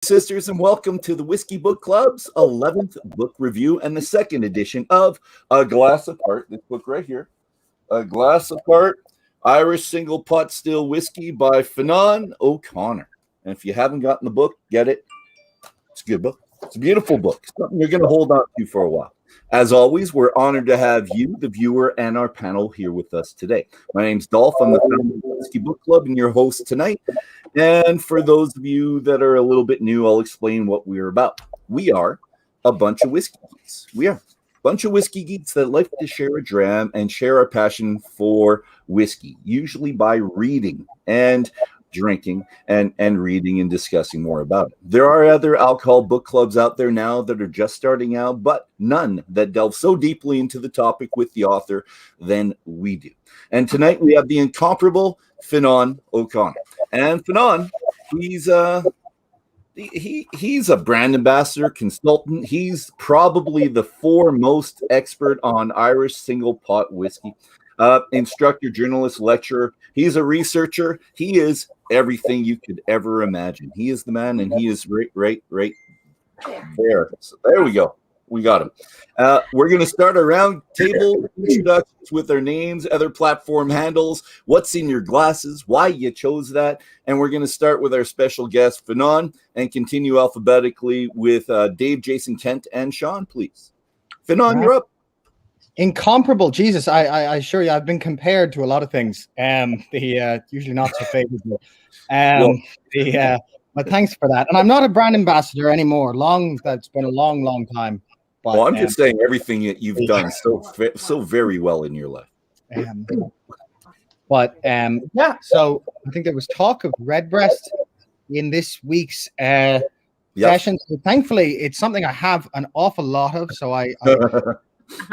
sisters, and welcome to the Whiskey Book Club's 11th book review and the second edition of A Glass Apart. This book right here, A Glass Apart, Irish Single Pot Still Whiskey by Fionnan O'Connor. And if you haven't gotten the book, get it. It's a good book. It's a beautiful book. Something you're going to hold on to for a while. As always, we're honored to have you, the viewer, and our panel here with us today. My name's Dolph. I'm the founder of the Whiskey Book Club and your host tonight. And for those of you that are a little bit new, I'll explain what we're about. We are a bunch of whiskey geeks. We are a bunch of whiskey geeks that like to share a dram and share our passion for whiskey, usually by reading and drinking and reading and discussing more about it. There are other alcohol book clubs out there now that are just starting out, but none that delve so deeply into the topic with the author than we do. And tonight we have the incomparable Fionnan O'Connor. And Fionnan, he's a brand ambassador, consultant. He's probably the foremost expert on Irish single pot whiskey. Instructor, journalist, lecturer. He's a researcher. He is everything you could ever imagine. He is the man, and he is right there. So there we go. We got him. We're going to start a round table introductions with their names, other platform handles, what's in your glasses, why you chose that, and we're going to start with our special guest, Fionnan, and continue alphabetically with Dave, Jason, Kent, and Sean, please. Fionnan, you're up. Incomparable. Jesus, I assure you, I've been compared to a lot of things. Usually not so favorable. But thanks for that. And I'm not a brand ambassador anymore. That's been a long time. But, I'm just saying everything that you've done so very well in your life. So I think there was talk of Redbreast in this week's session. So thankfully, it's something I have an awful lot of. So I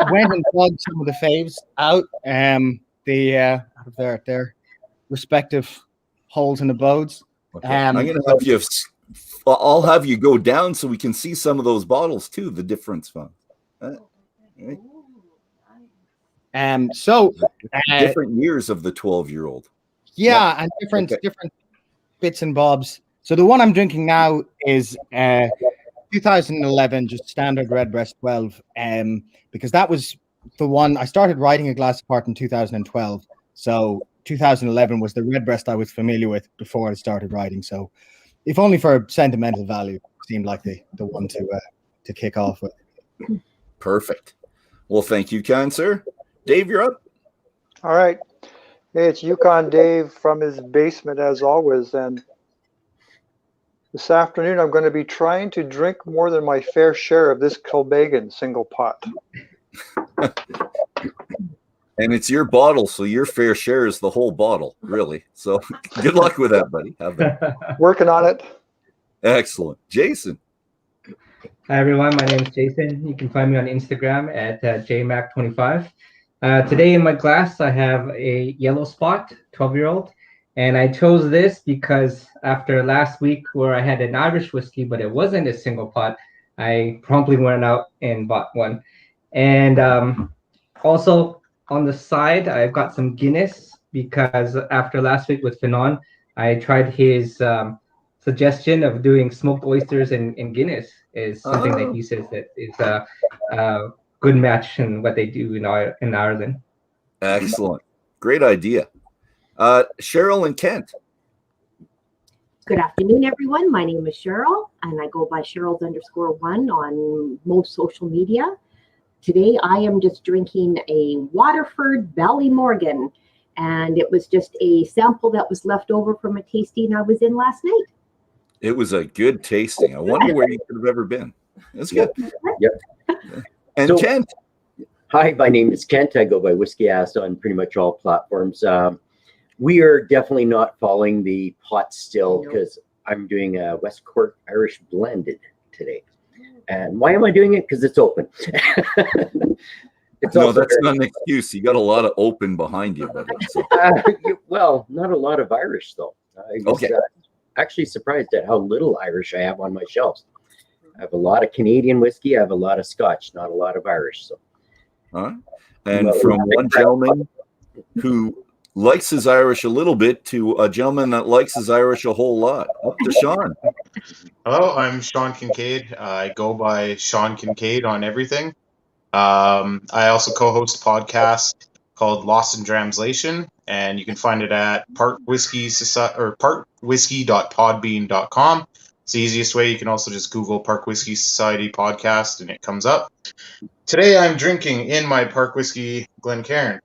went and plugged some of the faves out out of their respective holes and abodes. Okay. I'm going to have you. I'll have you go down so we can see some of those bottles too. The difference, fun. Right. Different years of the 12-year-old. Yeah, and different bits and bobs. So the one I'm drinking now is 2011, just standard Redbreast 12, because that was the one I started writing A Glass Apart in 2012. So 2011 was the Redbreast I was familiar with before I started writing. So if only for sentimental value, seemed like the one to kick off with. Perfect. Well, thank you, kind sir. Dave, you're up. All right. Hey, it's Yukon Dave from his basement as always, and this afternoon, I'm going to be trying to drink more than my fair share of this Kilbegan single pot. And it's your bottle, so your fair share is the whole bottle, really. So good luck with that, buddy. Have that. Working on it. Excellent. Jason. Hi, everyone. My name is Jason. You can find me on Instagram at jmac25. Today in my glass, I have a yellow spot, 12-year-old. And I chose this because after last week where I had an Irish whiskey, but it wasn't a single pot, I promptly went out and bought one. And also on the side, I've got some Guinness because after last week with Fionnan, I tried his suggestion of doing smoked oysters and Guinness is something that he says that is a good match in what they do in Ireland. Excellent. Great idea. Cheryl and Kent. Good afternoon, everyone. My name is Cheryl, and I go by Cheryl's_1 on most social media. Today, I am just drinking a Waterford Ballymorgan, and it was just a sample that was left over from a tasting I was in last night. It was a good tasting. I wonder where you could have ever been. That's good. Yep. And Kent. Hi, my name is Kent. I go by Whiskey Ass on pretty much all platforms. We are definitely not following the pot still because I'm doing a West Cork Irish blended today. And why am I doing it? Because it's open. That's not an excuse. You got a lot of open behind you, buddy. So. Well, not a lot of Irish though. I was actually surprised at how little Irish I have on my shelves. I have a lot of Canadian whiskey. I have a lot of Scotch, not a lot of Irish. So, and from one gentleman who likes his Irish a little bit to a gentleman that likes his Irish a whole lot. Up to Sean. Hello, I'm Sean Kincaid. I go by Sean Kincaid on everything. I also co-host a podcast called Lost in Translation, and you can find it at parkwhiskey.podbean.com. It's the easiest way. You can also just Google Park Whiskey Society podcast, and it comes up. Today, I'm drinking in my Park Whiskey Glencairn,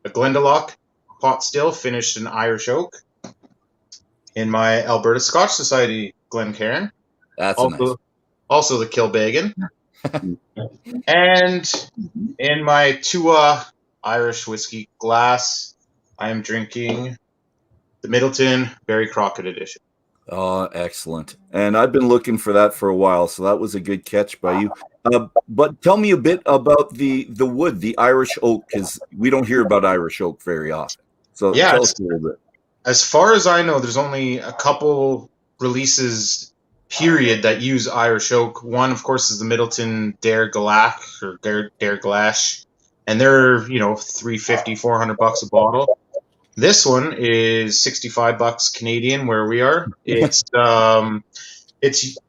a Glendalough pot still finished in Irish oak. In my Alberta Scotch Society Glencairn, That's also the Kilbeggan. And in my Tua Irish whiskey glass, I am drinking the Middleton Barry Crockett edition. Oh, excellent. And I've been looking for that for a while, so that was a good catch by you. But tell me a bit about the wood, the Irish oak, because we don't hear about Irish oak very often. So yeah, tell us a little bit. As far as I know, there's only a couple releases, period, that use Irish oak. One, of course, is the Middleton Dare Galach or Dare Glash, and they're $350, $400 a bottle. This one is $65 Canadian where we are. It's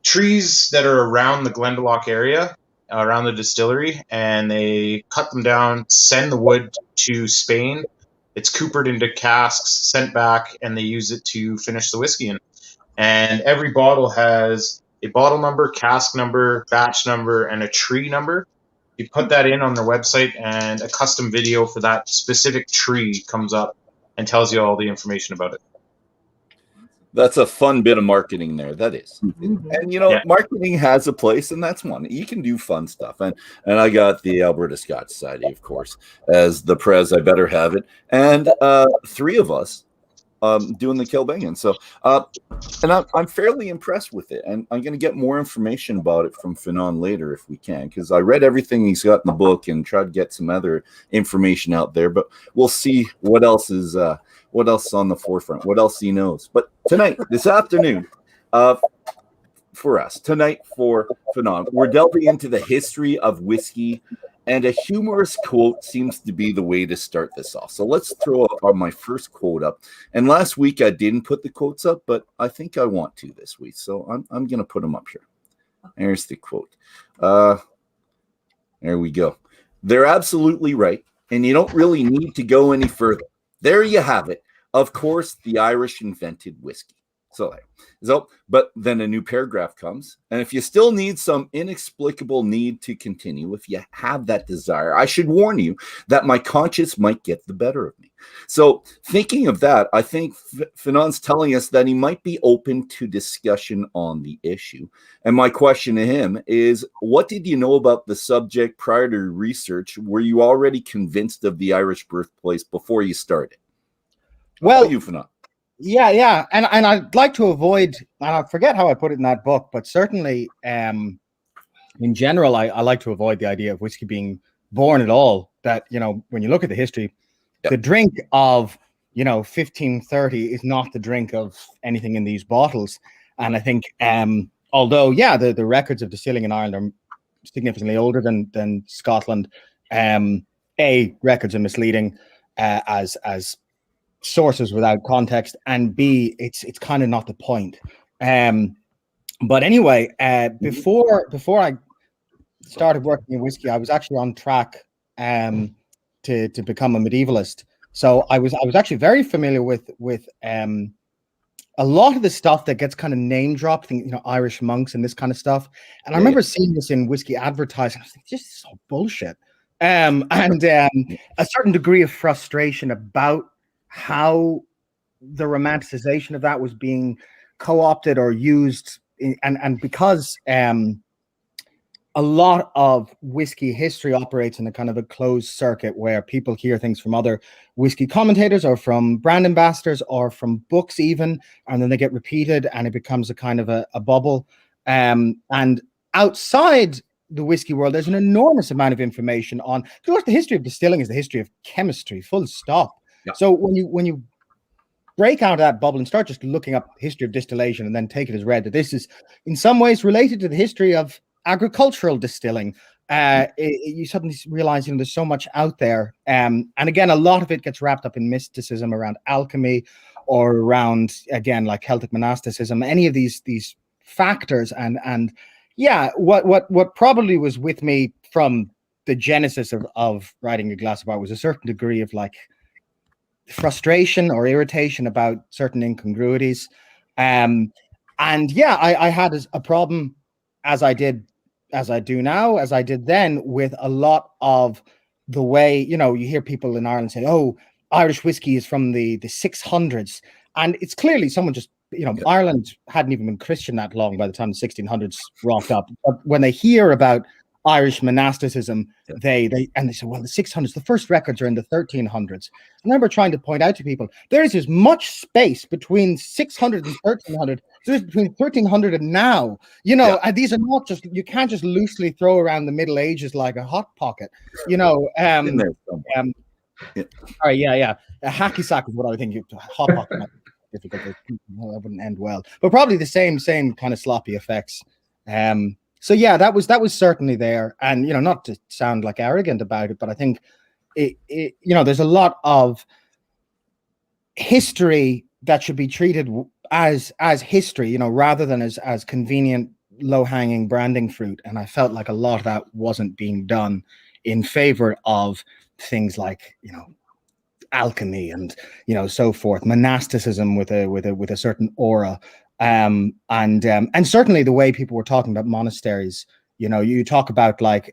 trees that are around the Glendalough area, around the distillery, and they cut them down, send the wood to Spain. It's coopered into casks, sent back, and they use it to finish the whiskey in. And every bottle has a bottle number, cask number, batch number, and a tree number. You put that in on their website, and a custom video for that specific tree comes up and tells you all the information about it. That's a fun bit of marketing there. That is. And, marketing has a place, and that's one. You can do fun stuff. And I got the Alberta Scotch Society, of course, as the prez. I better have it. And three of us doing the Kilbeggan. So, and I'm fairly impressed with it. And I'm going to get more information about it from Fionnan later if we can, because I read everything he's got in the book and tried to get some other information out there. But we'll see what else is on the forefront, what else he knows. But tonight, this afternoon, for us, tonight for Fionnan, we're delving into the history of whiskey, and a humorous quote seems to be the way to start this off. So let's throw up my first quote up. And last week I didn't put the quotes up, but I think I want to this week. So I'm going to put them up here. There's the quote. There we go. They're absolutely right, and you don't really need to go any further. There you have it. Of course, the Irish invented whiskey. But then a new paragraph comes, and if you still need some inexplicable need to continue, if you have that desire, I should warn you that my conscience might get the better of me. So thinking of that, I think Fionnan's telling us that he might be open to discussion on the issue. And my question to him is, what did you know about the subject prior to research? Were you already convinced of the Irish birthplace before you started? Well, you, Fionnan? Yeah. And I'd like to avoid, and I forget how I put it in that book, but certainly in general, I like to avoid the idea of whiskey being born at all. That, when you look at the history, the drink of, 1530 is not the drink of anything in these bottles. And I think, although, the records of distilling in Ireland are significantly older than Scotland, records are misleading as sources without context, and B, it's kind of not the point. But anyway, before I started working in whiskey, I was actually on track to become a medievalist. So I was actually very familiar with a lot of the stuff that gets kind of name dropped, Irish monks and this kind of stuff. And I remember seeing this in whiskey advertising. I was like, this is so bullshit. And a certain degree of frustration about how the romanticization of that was being co-opted or used, and because a lot of whiskey history operates in a kind of a closed circuit where people hear things from other whiskey commentators or from brand ambassadors or from books even, and then they get repeated and it becomes a kind of a bubble. And outside the whiskey world, there's an enormous amount of information on, of course, the history of distilling is the history of chemistry, full stop. Yeah. So when you break out of that bubble and start just looking up history of distillation and then take it as read that this is in some ways related to the history of agricultural distilling, you suddenly realize, there's so much out there. And again, a lot of it gets wrapped up in mysticism around alchemy, or around, again, like Celtic monasticism, any of these factors. And yeah, what probably was with me from the genesis of writing A Glass of Art was a certain degree of like frustration or irritation about certain incongruities. And yeah, I had a problem, as I do now, as I did then, with a lot of the way, you hear people in Ireland say, oh, Irish whiskey is from the 600s. And it's clearly someone just, Ireland hadn't even been Christian that long by the time the 1600s rocked up. But when they hear about Irish monasticism, they say, well, the 600s, the first records are in the 1300s. I remember trying to point out to people, there is as much space between 600 and 1300, there's between 1300 and now, and these are not just, you can't just loosely throw around the Middle Ages like a hot pocket, in there all right, yeah. A hacky sack is what I would think. Hot pocket difficult. That wouldn't end well, but probably the same kind of sloppy effects. So yeah, that was certainly there, and not to sound like arrogant about it, but I think it there's a lot of history that should be treated as history, rather than as convenient low-hanging branding fruit. And I felt like a lot of that wasn't being done in favor of things like alchemy and so forth, monasticism with a certain aura. And certainly the way people were talking about monasteries, you talk about like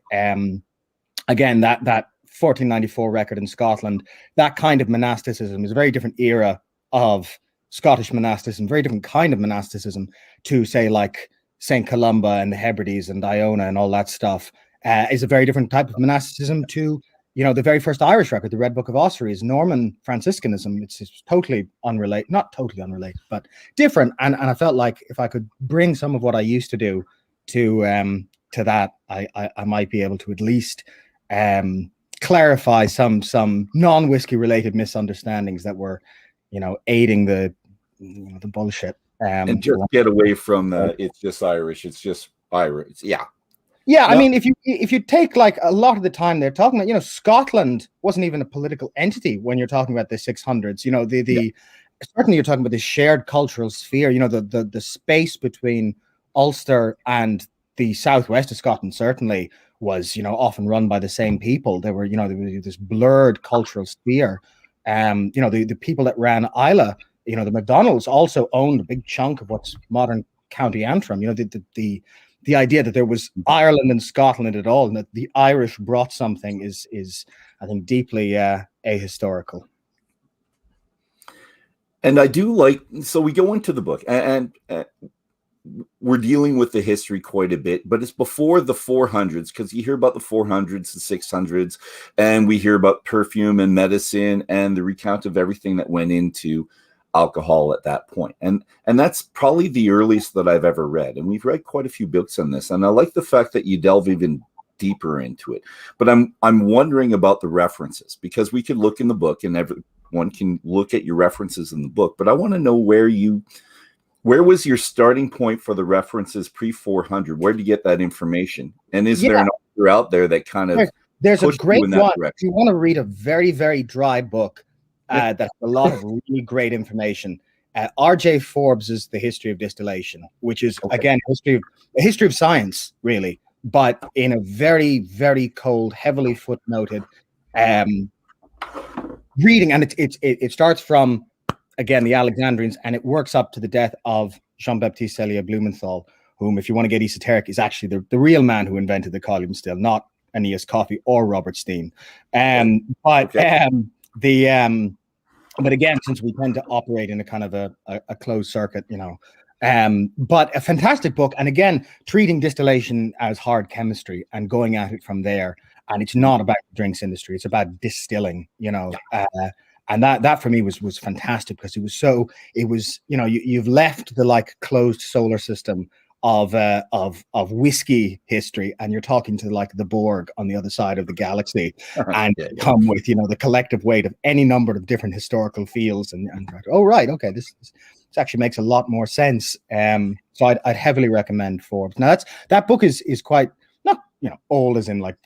again that 1494 record in Scotland, that kind of monasticism is a very different era of Scottish monasticism, very different kind of monasticism to say like St. Columba and the Hebrides and Iona and all that stuff. Is a very different type of monasticism to the very first Irish record, the Red Book of Ossory, is Norman Franciscanism. It's totally unrelated, not totally unrelated, but different. And I felt like if I could bring some of what I used to do to that, I might be able to at least clarify some non-whiskey related misunderstandings that were, aiding the bullshit. And just get away from it's just Irish. It's just Irish. Yeah. Yeah, I mean, if you take like a lot of the time they're talking about, Scotland wasn't even a political entity when you're talking about the 600s. Certainly you're talking about the shared cultural sphere. The space between Ulster and the southwest of Scotland certainly was, often run by the same people. There were this blurred cultural sphere. The people that ran Islay, the MacDonalds also owned a big chunk of what's modern County Antrim. The idea that there was Ireland and Scotland at all, and that the Irish brought something is I think deeply ahistorical. And I do like, so we go into the book and we're dealing with the history quite a bit, but it's before the 400s, because you hear about the 400s, the 600s, and we hear about perfume and medicine and the recount of everything that went into alcohol at that point. And that's probably the earliest that I've ever read. And we've read quite a few books on this. And I like the fact that you delve even deeper into it. But I'm wondering about the references, because we could look in the book and everyone can look at your references in the book. But I want to know where was your starting point for the references pre-400? Where did you get that information? And is there an author out there that kind of there's a great one. Direction? If you want to read a very, very dry book, that has a lot of really great information. R.J. Forbes' The History of Distillation, which is, again, a history of science, really, but in a very, very cold, heavily footnoted reading. And it starts from, again, the Alexandrians, and it works up to the death of Jean-Baptiste Cellier Blumenthal, whom, if you want to get esoteric, is actually the real man who invented the column still, not Aeneas Coffey or Robert Steen. But again, since we tend to operate in a kind of a closed circuit, but a fantastic book. And again, treating distillation as hard chemistry and going at it from there. And it's not about the drinks industry; it's about distilling. And that for me was fantastic, because you've left the like closed solar system of whiskey history, and you're talking to like the Borg on the other side of the galaxy, and come with the collective weight of any number of different historical fields, and oh right, okay, this actually makes a lot more sense. So I'd heavily recommend Forbes. Now that book is quite, not old as in like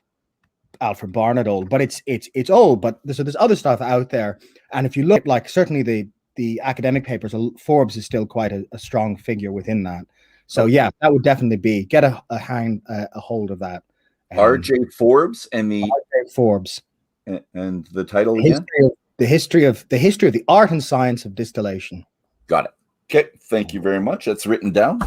Alfred Barnett old, but it's old. But there's other stuff out there, and if you look like certainly the academic papers, Forbes is still quite a strong figure within that. So yeah, that would definitely be get a hold of that. R.J. Forbes and the R.J. Forbes and the title again. The history of the art and science of distillation. Got it. Okay, thank you very much. That's written down.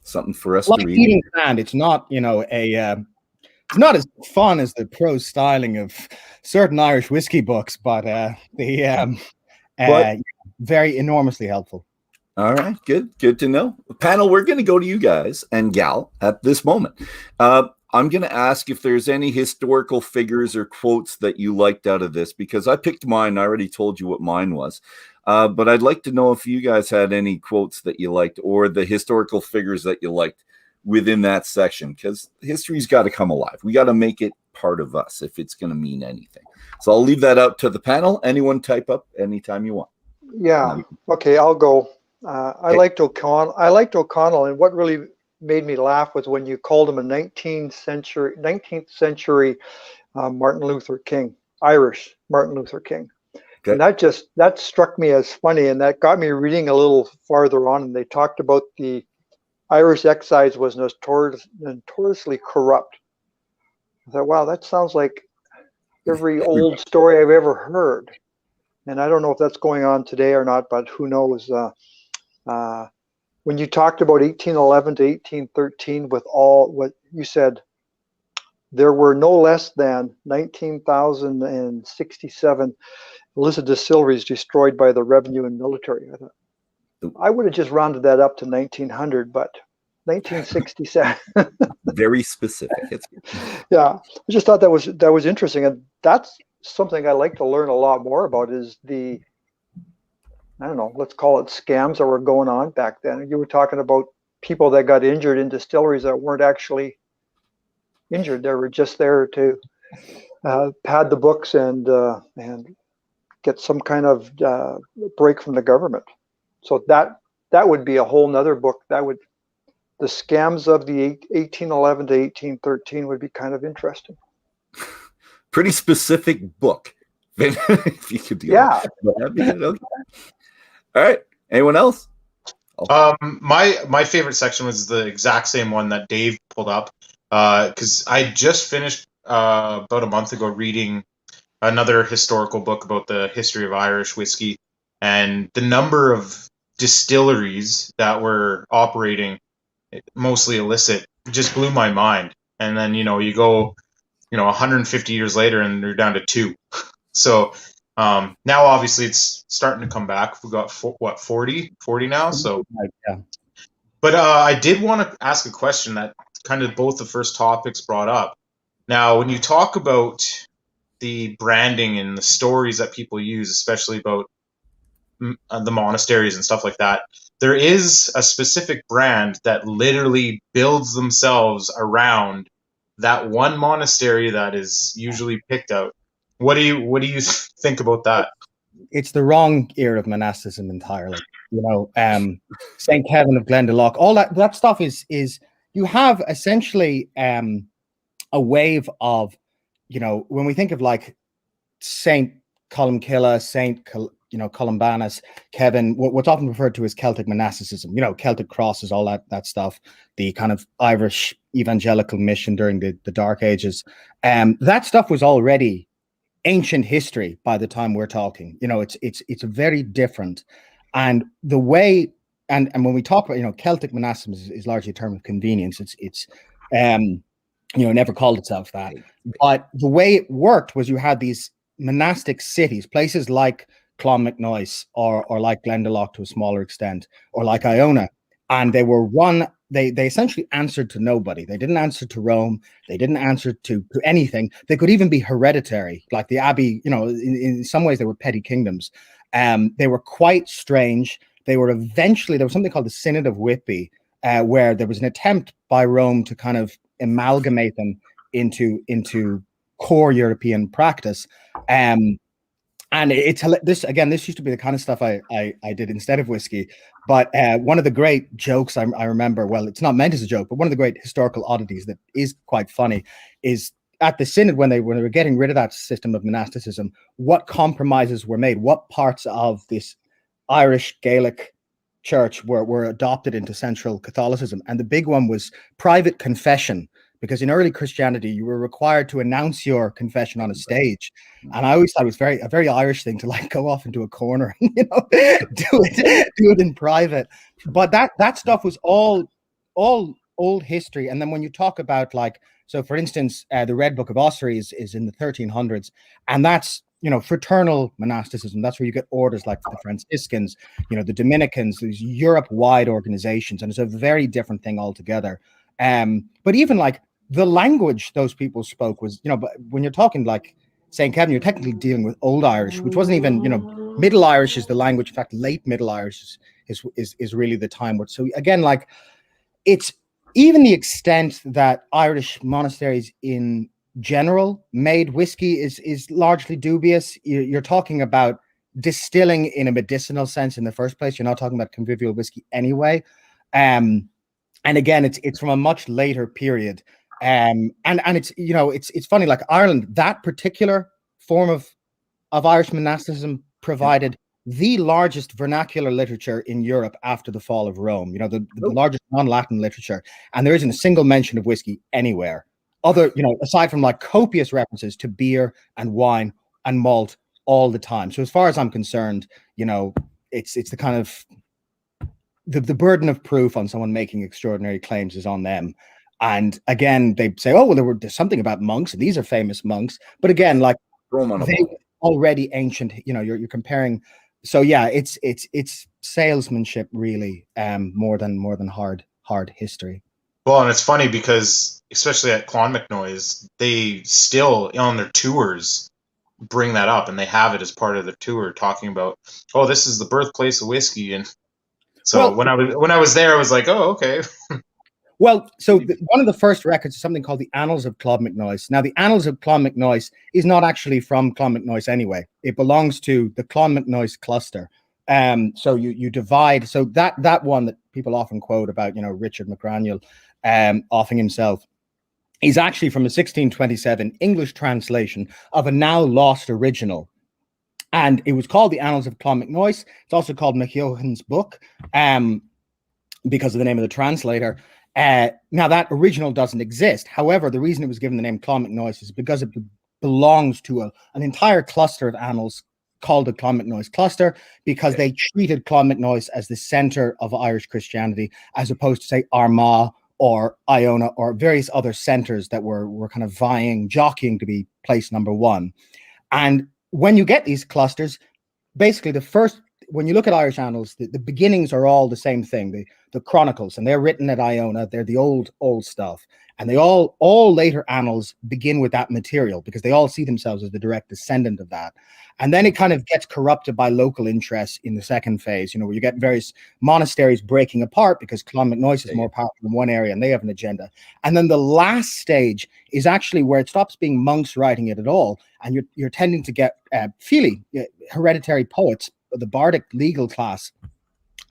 Something for us like to read. Eating sand. It's not it's not as fun as the prose styling of certain Irish whiskey books, but very enormously helpful. All right, good to know. Panel, we're going to go to you guys and gal at this moment. I'm going to ask if there's any historical figures or quotes that you liked out of this, because I picked mine. I already told you what mine was. But I'd like to know if you guys had any quotes that you liked or the historical figures that you liked within that section, because history's got to come alive. We got to make it part of us if it's going to mean anything. So I'll leave that out to the panel. Anyone type up anytime you want. Yeah. Okay, I'll go. I liked O'Connell, and what really made me laugh was when you called him a 19th century Martin Luther King, Irish Martin Luther King. Okay. And that struck me as funny, and that got me reading a little farther on, and they talked about the Irish excise was notoriously corrupt. I thought, wow, that sounds like every old story I've ever heard. And I don't know if that's going on today or not, but who knows. When you talked about 1811 to 1813 with all what you said, there were no less than 19,067 illicit distilleries destroyed by the revenue and military. I thought, I would have just rounded that up to 1900, but 1967. Very specific. Yeah, I just thought that was interesting, and that's something I like to learn a lot more about. Is the, I don't know, let's call it scams that were going on back then. You were talking about people that got injured in distilleries that weren't actually injured; they were just there to pad the books and get some kind of break from the government. So that would be a whole nother book. The scams of the 1811 to 1813 would be kind of interesting. Pretty specific book. If you could do that. Okay. All right. Anyone else? My favorite section was the exact same one that Dave pulled up, because I just finished about a month ago reading another historical book about the history of Irish whiskey, and the number of distilleries that were operating mostly illicit just blew my mind. And then you go 150 years later and they're down to 2. So now obviously it's starting to come back. We've got 40 now. So yeah. But I did want to ask a question that kind of both the first topics brought up. Now, when you talk about the branding and the stories that people use, especially about the monasteries and stuff like that, there is a specific brand that literally builds themselves around that one monastery that is usually picked out. What do you think about that? It's the wrong era of monasticism entirely. St. Kevin of Glendalough, all that stuff is you have essentially a wave of, when we think of like St. Columcille, St. Columbanus, Kevin, what's often referred to as Celtic monasticism, Celtic crosses, all that stuff, the kind of Irish evangelical mission during the Dark Ages. That stuff was already ancient history by the time we're talking. It's very different. And the way, and when we talk about, Celtic monasticism is largely a term of convenience. It's never called itself that. But the way it worked was you had these monastic cities, places like Clonmacnoise or like Glendalough to a smaller extent, or like Iona, and they were run. They essentially answered to nobody. They didn't answer to Rome. They didn't answer to anything. They could even be hereditary, like the abbey. In some ways they were petty kingdoms. They were quite strange. There was something called the Synod of Whitby, where there was an attempt by Rome to kind of amalgamate them into core European practice. And it's this used to be the kind of stuff I did instead of whiskey. But one of the great jokes I remember, well, it's not meant as a joke, but one of the great historical oddities that is quite funny is at the synod when they were getting rid of that system of monasticism, what compromises were made, what parts of this Irish Gaelic church were adopted into central Catholicism. And the big one was private confession, because in early Christianity, you were required to announce your confession on a stage. And I always thought it was a very Irish thing to like go off into a corner and, do it in private. But that stuff was all old history. And then when you talk about so for instance, the Red Book of Ossory is in the 1300s, and that's, fraternal monasticism. That's where you get orders like the Franciscans, the Dominicans, these Europe-wide organizations, and it's a very different thing altogether. But even the language those people spoke was, but when you're talking like St. Kevin, you're technically dealing with Old Irish, which wasn't even, Middle Irish is the language. In fact, Late Middle Irish is really the time. So again, it's even the extent that Irish monasteries in general made whiskey is largely dubious. You're talking about distilling in a medicinal sense in the first place. You're not talking about convivial whiskey anyway. And again, it's from a much later period. And it's, it's funny, Ireland, that particular form of Irish monasticism provided the largest vernacular literature in Europe after the fall of Rome, the largest non-Latin literature. And there isn't a single mention of whiskey anywhere other, aside from copious references to beer and wine and malt all the time. So as far as I'm concerned, it's the kind of the burden of proof on someone making extraordinary claims is on them. And again, they say, oh, well, there's something about monks. These are famous monks. But again, they already ancient, you're comparing. So yeah, it's salesmanship really, more than hard history. Well, and it's funny because especially at Clonmacnoise, they still on their tours bring that up, and they have it as part of the tour, talking about, oh, this is the birthplace of whiskey. And so when I was there, I was like, oh, okay. Well, so one of the first records is something called the Annals of Clonmacnoise. Now, the Annals of Clonmacnoise is not actually from Clonmacnoise anyway. It belongs to the Clonmacnoise cluster. So you divide. So that one that people often quote about, Richard McGraniel offing himself, is actually from a 1627 English translation of a now lost original. And it was called the Annals of Clonmacnoise. It's also called MacEoghan's Book, because of the name of the translator. Now that original doesn't exist. However, the reason it was given the name Clonmacnoise is because it belongs to an entire cluster of annals called the Clonmacnoise cluster, because they treated Clonmacnoise as the center of Irish Christianity, as opposed to, say, Armagh or Iona or various other centers that were kind of jockeying to be place number one. And when you get these clusters, basically when you look at Irish annals, the beginnings are all the same thing. The chronicles, and they're written at Iona. They're the old stuff. And they all later annals begin with that material, because they all see themselves as the direct descendant of that. And then it kind of gets corrupted by local interests in the second phase, where you get various monasteries breaking apart because Clonmacnoise is more powerful in one area and they have an agenda. And then the last stage is actually where it stops being monks writing it at all. And you're tending to get Fili, hereditary poets, the bardic legal class.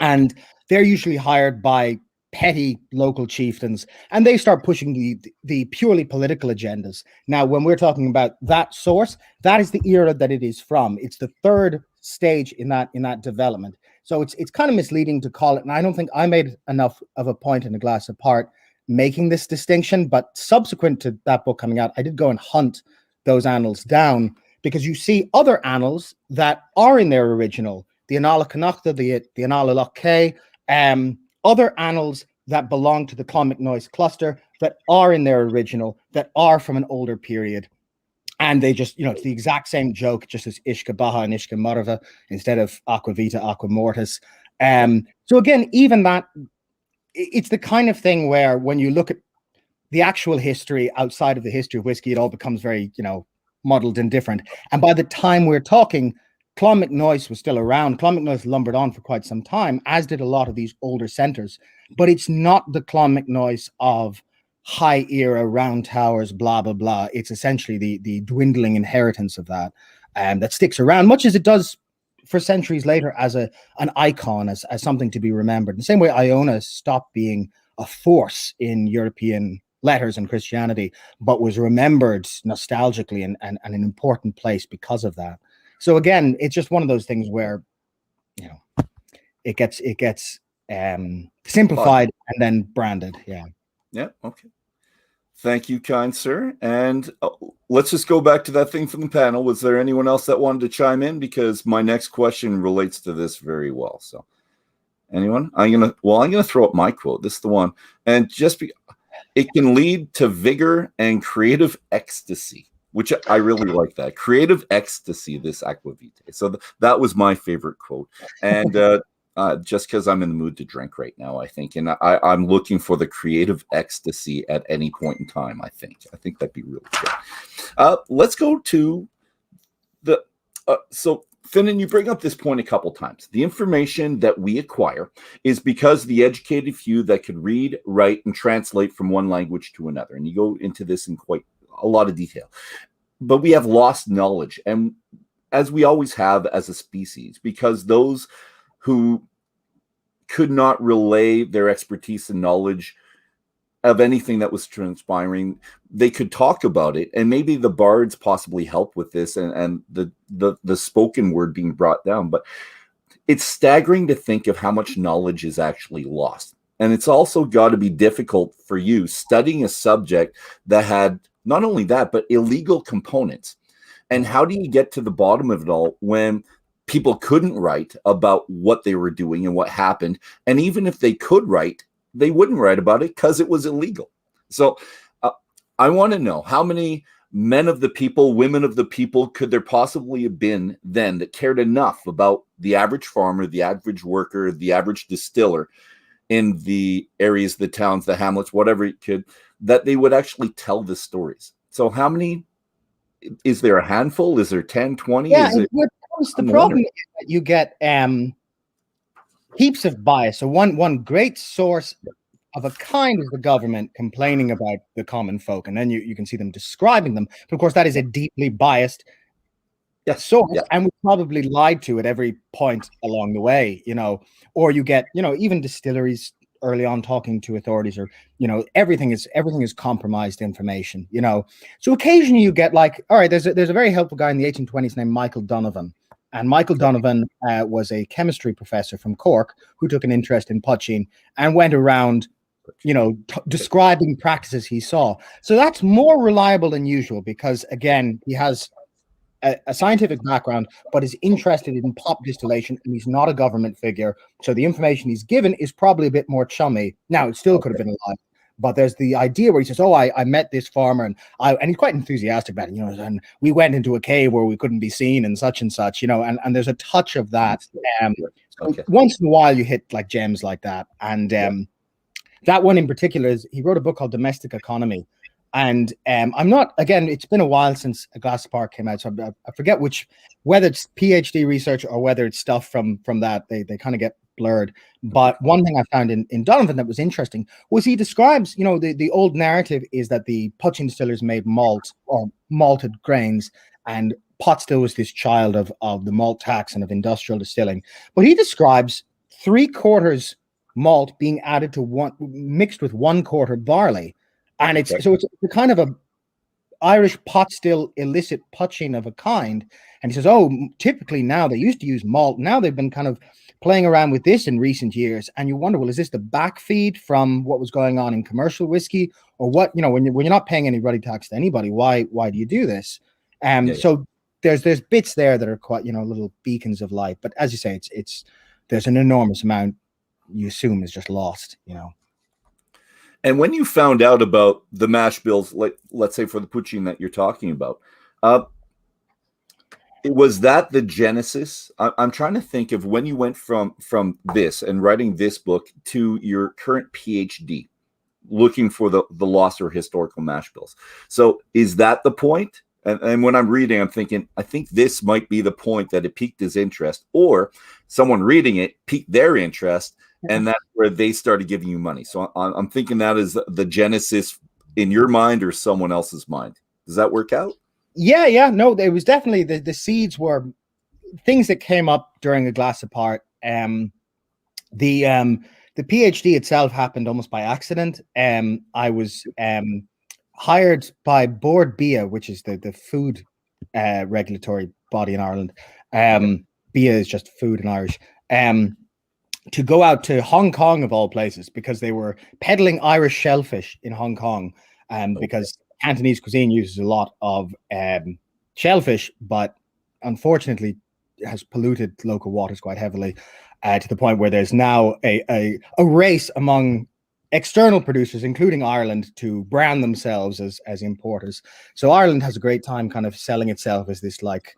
And they're usually hired by petty local chieftains, and they start pushing the purely political agendas. Now, when we're talking about that source, that is the era that it is from. It's the third stage in that development. So it's kind of misleading to call it, and I don't think I made enough of a point in A Glass Apart making this distinction. But subsequent to that book coming out, I did go and hunt those annals down, because you see other annals that are in their original, the Anala Connachta, the Anala Loch other annals that belong to the Clonmacnoise cluster that are in their original, that are from an older period. And they just, it's the exact same joke, just as Ishka Baha and Ishka Morava instead of Aqua Vita, Aqua Mortis. So again, even that, it's the kind of thing where when you look at the actual history outside of the history of whiskey, it all becomes very, muddled and different. And by the time we're talking, Clonmacnoise was still around. Clonmacnoise lumbered on for quite some time, as did a lot of these older centers. But it's not the Clonmacnoise of high era, round towers, blah, blah, blah. It's essentially the dwindling inheritance of that that sticks around, much as it does for centuries later as an icon, as something to be remembered. In the same way Iona stopped being a force in European letters and Christianity, but was remembered nostalgically and an important place because of that. So again, it's just one of those things where, you know, it gets simplified and then branded. Yeah. Yeah. Okay. Thank you, kind sir. And let's just go back to that thing from the panel. Was there anyone else that wanted to chime in? Because my next question relates to this very well. So anyone? I'm gonna throw up my quote. This is the one. And it can lead to vigor and creative ecstasy, which I really like that. Creative ecstasy, this aquavitae. So that was my favorite quote. And just because I'm in the mood to drink right now, I think. And I'm looking for the creative ecstasy at any point in time, I think. I think that'd be really good. Let's go to the... so, Fionnan, you bring up this point a couple times. The information that we acquire is because the educated few that could read, write, and translate from one language to another. And you go into this in quite a lot of detail. But we have lost knowledge, and as we always have as a species, because those who could not relay their expertise and knowledge of anything that was transpiring, they could talk about it, and maybe the bards possibly help with this and the spoken word being brought down. But it's staggering to think of how much knowledge is actually lost. And it's also got to be difficult for you studying a subject that had not only that, but illegal components. And how do you get to the bottom of it all when people couldn't write about what they were doing and what happened? And even if they could write, they wouldn't write about it because it was illegal. So I want to know, how many men of the people, women of the people could there possibly have been then that cared enough about the average farmer, the average worker, the average distiller in the areas, the towns, the hamlets, whatever it could, that they would actually tell the stories? So how many? Is there a handful? Is there 10, 20? Yeah, Is the problem is that you get heaps of bias. So one great source of a kind is the government complaining about the common folk, and then you can see them describing them. But of course, that is a deeply biased source, and we probably lied to at every point along the way, you know. Or you get, you know, even distilleries early on talking to authorities, or, you know, everything is compromised information, you know. So occasionally you get like, all right, there's a very helpful guy in the 1820s named Michael Donovan. And Michael Donovan was a chemistry professor from Cork who took an interest in poaching and went around, you know, describing practices he saw. So that's more reliable than usual because, again, he has a scientific background, but is interested in pop distillation, and he's not a government figure. So the information he's given is probably a bit more chummy. Now, it still could have been a lie. But there's the idea where he says, "Oh, I met this farmer, and he's quite enthusiastic about it, you know, and we went into a cave where we couldn't be seen, and such," you know, and there's a touch of that. Once in a while, you hit like gems like that, and that one in particular is he wrote a book called Domestic Economy, and I'm not, again, it's been a while since A Glass of Park came out, so I forget whether it's PhD research or whether it's stuff from that. They kind of get blurred. But one thing I found in Donovan that was interesting was he describes, you know, the old narrative is that the poaching distillers made malt or malted grains, and pot still was this child of the malt tax and of industrial distilling. But he describes 3/4 malt being added to one, mixed with 1/4 barley, and it's a kind of a Irish pot still illicit poaching of a kind. And he says, oh, typically now they used to use malt. Now they've been kind of playing around with this in recent years. And you wonder, well, is this the backfeed from what was going on in commercial whiskey, or what? You know, when you're not paying any ruddy tax to anybody, why do you do this? So there's bits there that are quite, you know, little beacons of light. But as you say, it's there's an enormous amount you assume is just lost, you know. And when you found out about the mash bills, like let's say for the poaching that you're talking about, was that the genesis? I'm trying to think of when you went from this and writing this book to your current PhD, looking for the lost or historical mash bills. So is that the point? And when I'm reading, I'm thinking, I think this might be the point that it piqued his interest, or someone reading it piqued their interest, and that's where they started giving you money. So I'm thinking that is the genesis in your mind or someone else's mind. Does that work out? Yeah. No, it was definitely the seeds were things that came up during a glass apart. The PhD itself happened almost by accident. I was hired by Board BIA, which is the food regulatory body in Ireland. BIA is just food in Irish. To go out to Hong Kong of all places because they were peddling Irish shellfish in Hong Kong, because Cantonese cuisine uses a lot of shellfish, but unfortunately has polluted local waters quite heavily, to the point where there's now a race among external producers, including Ireland, to brand themselves as importers. So Ireland has a great time kind of selling itself as this like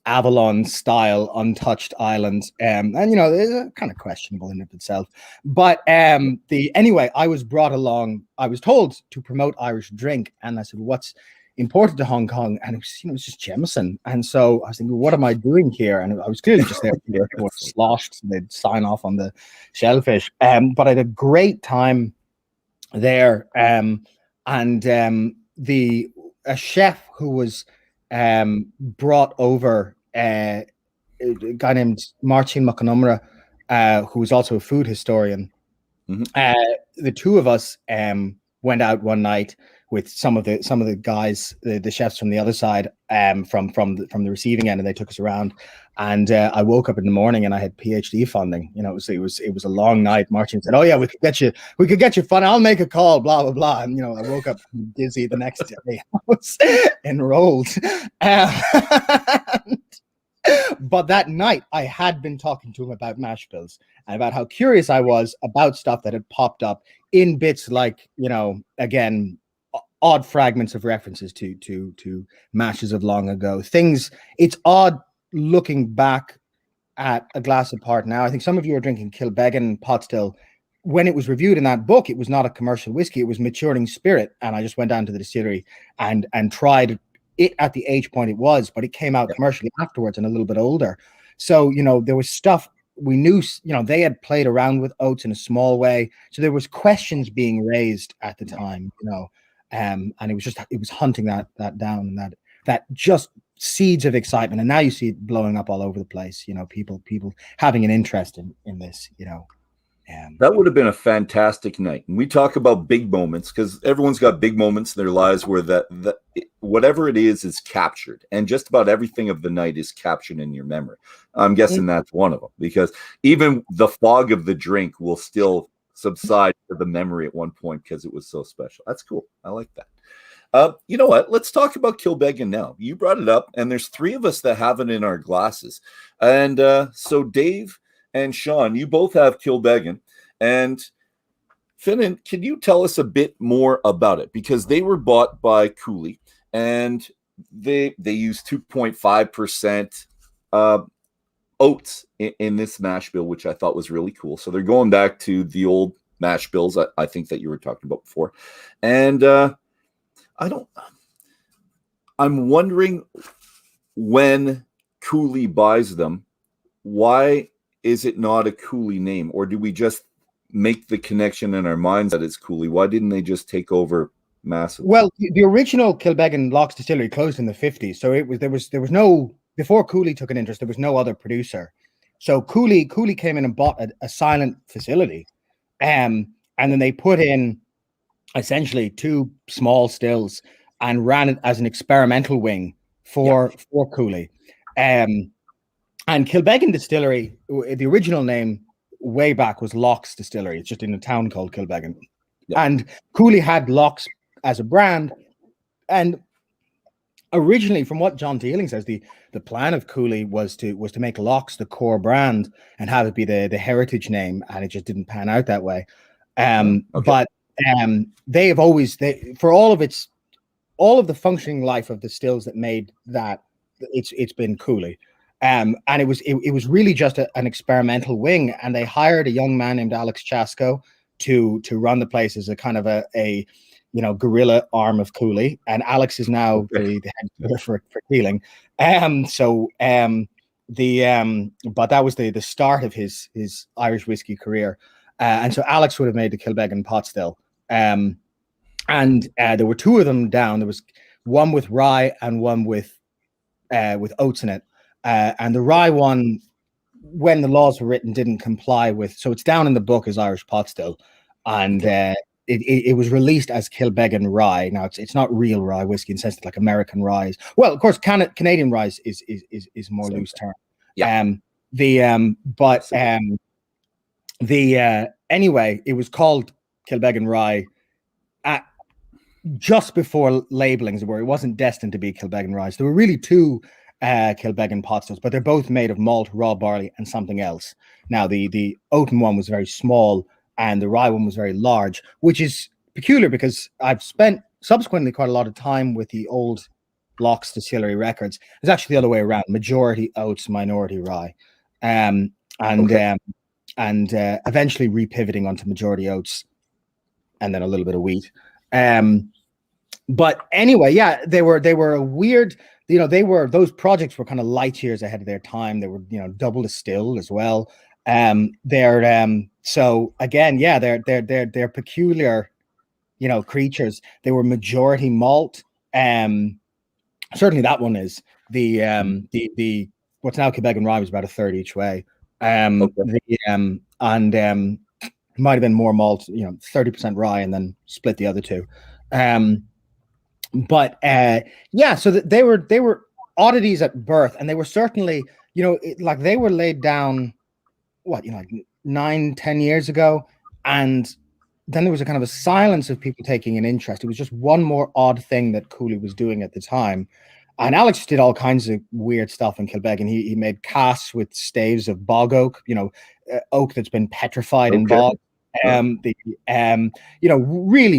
Avalon style untouched island, and you know, it's kind of questionable in itself. But anyway, I was brought along. I was told to promote Irish drink, and I said, "What's important to Hong Kong?" And it was, you know, it's just Jameson. And so I was thinking, "What am I doing here?" And I was clearly just there to sloshed, so they'd sign off on the shellfish. But I had a great time there, and a chef who was brought over, a guy named Martin McConumra, who was also a food historian. The two of us went out one night with some of the guys, the chefs from the other side, from the receiving end, and they took us around. And I woke up in the morning and I had PhD funding. You know, it was a long night. Martin said, "Oh yeah, we could get you funding. I'll make a call." Blah blah blah. And you know, I woke up dizzy the next day. I was enrolled. But that night, I had been talking to him about mash bills and about how curious I was about stuff that had popped up in bits like, you know, again, odd fragments of references to mashes of long ago. Things, it's odd looking back at a glass apart now. I think some of you are drinking Kilbeggan pot still. When it was reviewed in that book, it was not a commercial whiskey, it was maturing spirit. And I just went down to the distillery and tried it at the age point it was, but it came out commercially afterwards and a little bit older. So, you know, there was stuff we knew, you know, they had played around with oats in a small way. So there was questions being raised at the time, you know, and it was hunting that down, and that just seeds of excitement. And now you see it blowing up all over the place, you know, people having an interest in this, you know. That would have been a fantastic night. And we talk about big moments because everyone's got big moments in their lives where whatever it is captured, and just about everything of the night is captured in your memory. I'm guessing that's one of them, because even the fog of the drink will still subside to the memory at one point because it was so special. That's cool. I like that. You know what? Let's talk about Kilbeggan now. You brought it up, and there's three of us that have it in our glasses. And so Dave and Sean, you both have Kilbeggan. And Fionnan, can you tell us a bit more about it? Because they were bought by Cooley, and they use 2.5% oats in this mash bill, which I thought was really cool. So they're going back to the old mash bills, I think, that you were talking about before. And I'm wondering, when Cooley buys them, why is it not a Cooley name? Or do we just make the connection in our minds that it's Cooley? Why didn't they just take over massively? Well, the original Kilbeggan Locks distillery closed in the 50s. So there was no, before Cooley took an interest, there was no other producer. So Cooley came in and bought a silent facility. And then they put in essentially two small stills and ran it as an experimental wing for Cooley. And Kilbeggan Distillery, the original name way back was Locks Distillery. It's just in a town called Kilbeggan. Yeah. And Cooley had Locks as a brand. And originally, from what John Teeling says, the plan of Cooley was to make Locks the core brand and have it be the heritage name, and it just didn't pan out that way. But they have always, for all of the functioning life of the stills that made that, it's been Cooley. And it was really just an experimental wing, and they hired a young man named Alex Chasko to run the place as a kind of a guerrilla arm of Cooley. And Alex is now the head for Teeling. But that was the start of his Irish whiskey career. And so Alex would have made the Kilbeggan pot still. And there were two of them down. There was one with rye and one with oats in it. and the rye one, when the laws were written, didn't comply with. So it's down in the book as Irish pot still, and it was released as Kilbeggan rye. Now it's not real rye whiskey in the sense that like American rye is. Well, of course, Canadian rye is a more loose term. Yeah. Anyway, it was called Kilbeggan rye just before labelings were. It wasn't destined to be Kilbeggan rye. So there were really two Kilbeggan pot stills, but they're both made of malt, raw barley, and something else. Now the oaten one was very small, and the rye one was very large, which is peculiar because I've spent subsequently quite a lot of time with the old Locks distillery records. It's actually the other way around: majority oats, minority rye, and eventually repivoting onto majority oats, and then a little bit of wheat. But anyway, yeah, they were a weird. Those projects were kind of light years ahead of their time. They were double distilled as well. So again, yeah, they're peculiar, creatures. They were majority malt. Certainly that one is the what's now Kilbeggan rye was about a third each way. Might have been more malt, 30% rye, and then split the other two. So they were oddities at birth, and they were certainly, they were laid down, 9-10 years ago, and then there was a kind of a silence of people taking an interest. It was just one more odd thing that Cooley was doing at the time. And Alex did all kinds of weird stuff in Kilbeggan. He made casts with staves of bog oak, oak that's been petrified in bog. Really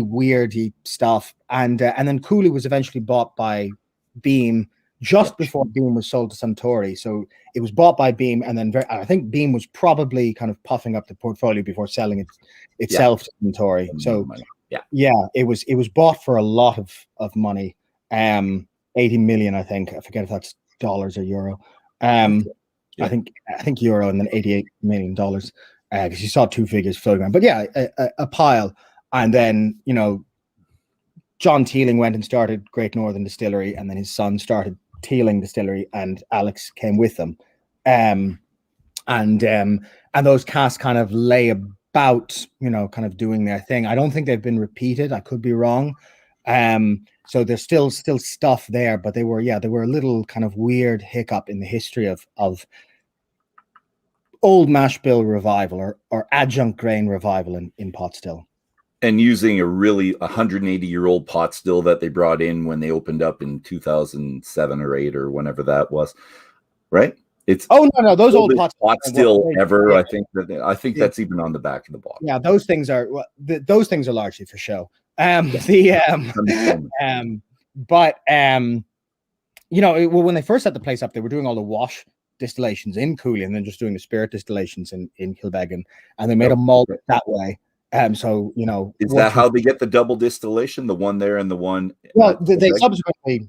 weirdy stuff. And then Cooley was eventually bought by Beam just before Beam was sold to Suntory. So it was bought by Beam, and then I think Beam was probably kind of puffing up the portfolio before selling it itself to Suntory. So it was bought for a lot of money. 80 million, I think. I forget if that's dollars or euro. I think euro, and then $88 million. Because you saw two figures floating around. But yeah, a pile. And then, John Teeling went and started Great Northern Distillery, and then his son started Teeling Distillery, and Alex came with them. And those casks kind of lay about, kind of doing their thing. I don't think they've been repeated. I could be wrong. So there's still stuff there, but they were a little kind of weird hiccup in the history of old mash bill revival or adjunct grain revival in pot still. And using a really 180-year-old pot still that they brought in when they opened up in 2007 or 8 or whenever that was, right? It's no, those old pot still ever. Yeah. I think that's even on the back of the bottle. Yeah, those things are largely for show. When they first set the place up, they were doing all the wash distillations in Cooley, and then just doing the spirit distillations in Kilbeggan, and they made a malt that way. Is that how they get the double distillation, the one there and the one? Well, they subsequently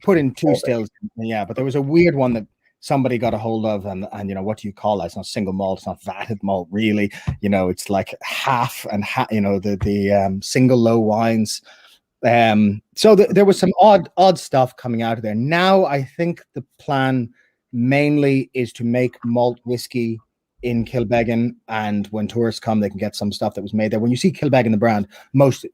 put in two stills, but there was a weird one that somebody got a hold of, and what do you call that? It's not single malt, it's not vatted malt, really. It's like half and half. The single low wines. So there was some odd stuff coming out of there. Now I think the plan mainly is to make malt whiskey in Kilbeggan, and when tourists come, they can get some stuff that was made there. When you see Kilbeggan, the brand, most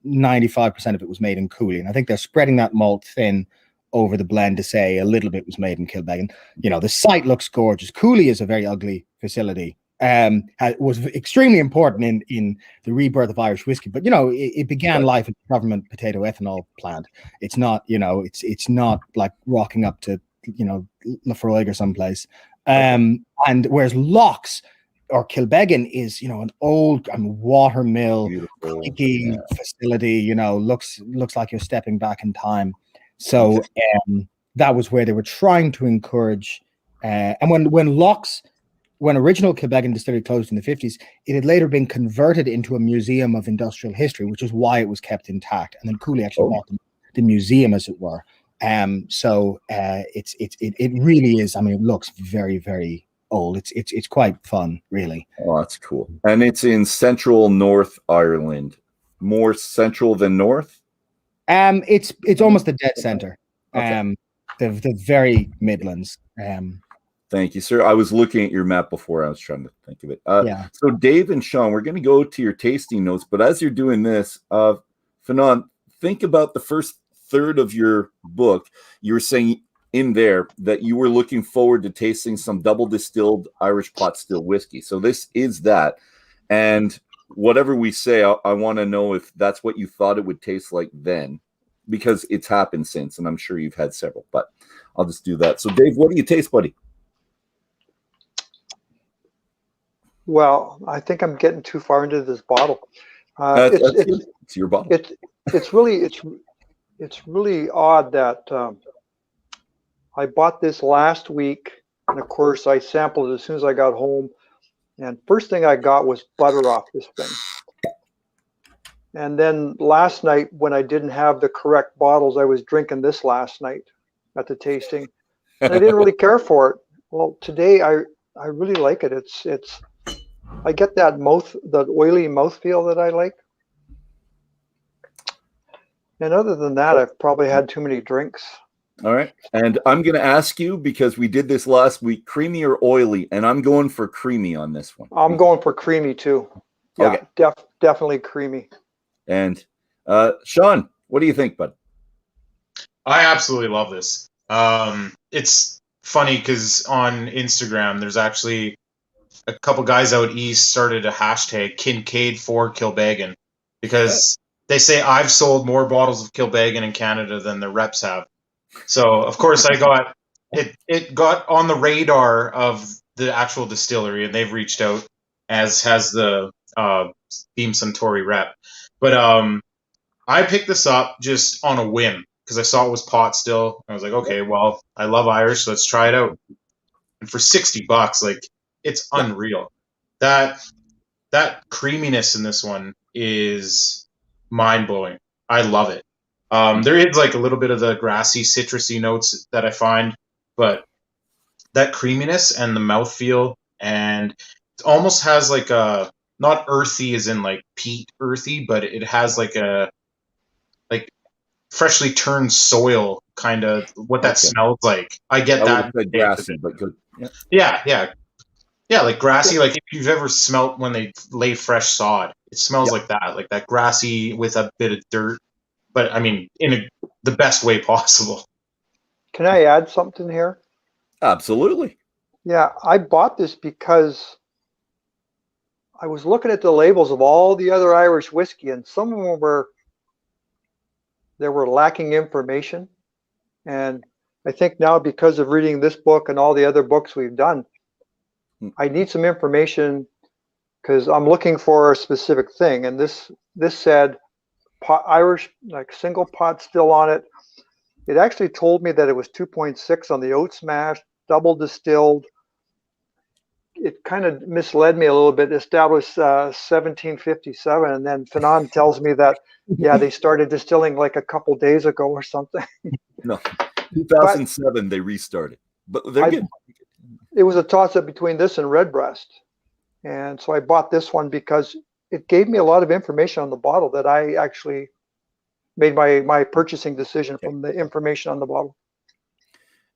95% of it was made in Cooley, and I think they're spreading that malt thin over the blend to say a little bit was made in Kilbeggan. The site looks gorgeous. Cooley is a very ugly facility. Was extremely important in the rebirth of Irish whiskey, but it began life at the government potato ethanol plant. It's not it's not like rocking up to Lafroig or someplace. And whereas Locks or Kilbeggan is an old water mill, creaky facility. Looks like you're stepping back in time. So that was where they were trying to encourage. And when original Kilbeggan distillery closed in the 50s, it had later been converted into a museum of industrial history, which is why it was kept intact. And then Cooley actually bought the museum, as it were. So it really is. It looks very, very old. It's quite fun, really. Oh, that's cool. And it's in central North Ireland, more central than north. It's almost the dead center. Okay. they're very Midlands. Thank you, sir. I was looking at your map before. I was trying to think of it. Yeah. So Dave and Sean, we're going to go to your tasting notes, but as you're doing this, Fionnan, think about the first third of your book. You were saying in there that you were looking forward to tasting some double distilled Irish pot still whiskey. So this is that. And whatever we say, I want to know if that's what you thought it would taste like then, because it's happened since, and I'm sure you've had several, but I'll just do that. So Dave, what do you taste, buddy? Well, I think I'm getting too far into this bottle. It's your bottle. It's really odd that I bought this last week, and of course I sampled it as soon as I got home. And first thing I got was butter off this thing. And then last night, when I didn't have the correct bottles, I was drinking this last night at the tasting. And I didn't really care for it. Well, today I really like it. I get that oily mouthfeel that I like. And other than that, I've probably had too many drinks. All right. And I'm going to ask you, because we did this last week, creamy or oily, and I'm going for creamy on this one. I'm going for creamy too. Yeah, okay. Definitely creamy. And Sean, what do you think, bud? I absolutely love this. It's funny because on Instagram, there's actually a couple guys out east started a hashtag Kincaid for Kilbeggan, because they say I've sold more bottles of Kilbeggan in Canada than the reps have. So of course I got it got on the radar of the actual distillery, and they've reached out, as has the Beam Suntory rep. But I picked this up just on a whim because I saw it was pot still. I was like, okay, well, I love Irish, so let's try it out. And for $60, like, it's unreal. That creaminess in this one is mind blowing. I love it. There is like a little bit of the grassy, citrusy notes that I find, but that creaminess and the mouthfeel, and it almost has like a, not earthy as in like peat earthy, but it has like a freshly turned soil kind of what that smells like. I get that. Grassy, but good. Yeah, like grassy. Like if you've ever smelt when they lay fresh sod, it smells like that grassy with a bit of dirt. But I mean, in the best way possible. Can I add something here? Absolutely. Yeah, I bought this because I was looking at the labels of all the other Irish whiskey, and some of them were lacking information. And I think now, because of reading this book and all the other books we've done, I need some information, because I'm looking for a specific thing. And this said Irish, like single pot still on it. It actually told me that it was 2.6 on the oat smash, double distilled. It kind of misled me a little bit. Established 1757, and then Fionnan tells me that they started distilling like a couple days ago or something. No, 2007 they restarted, but they're good. It was a toss-up between this and Redbreast, and so I bought this one because it gave me a lot of information on the bottle that I actually made my purchasing decision from the information on the bottle.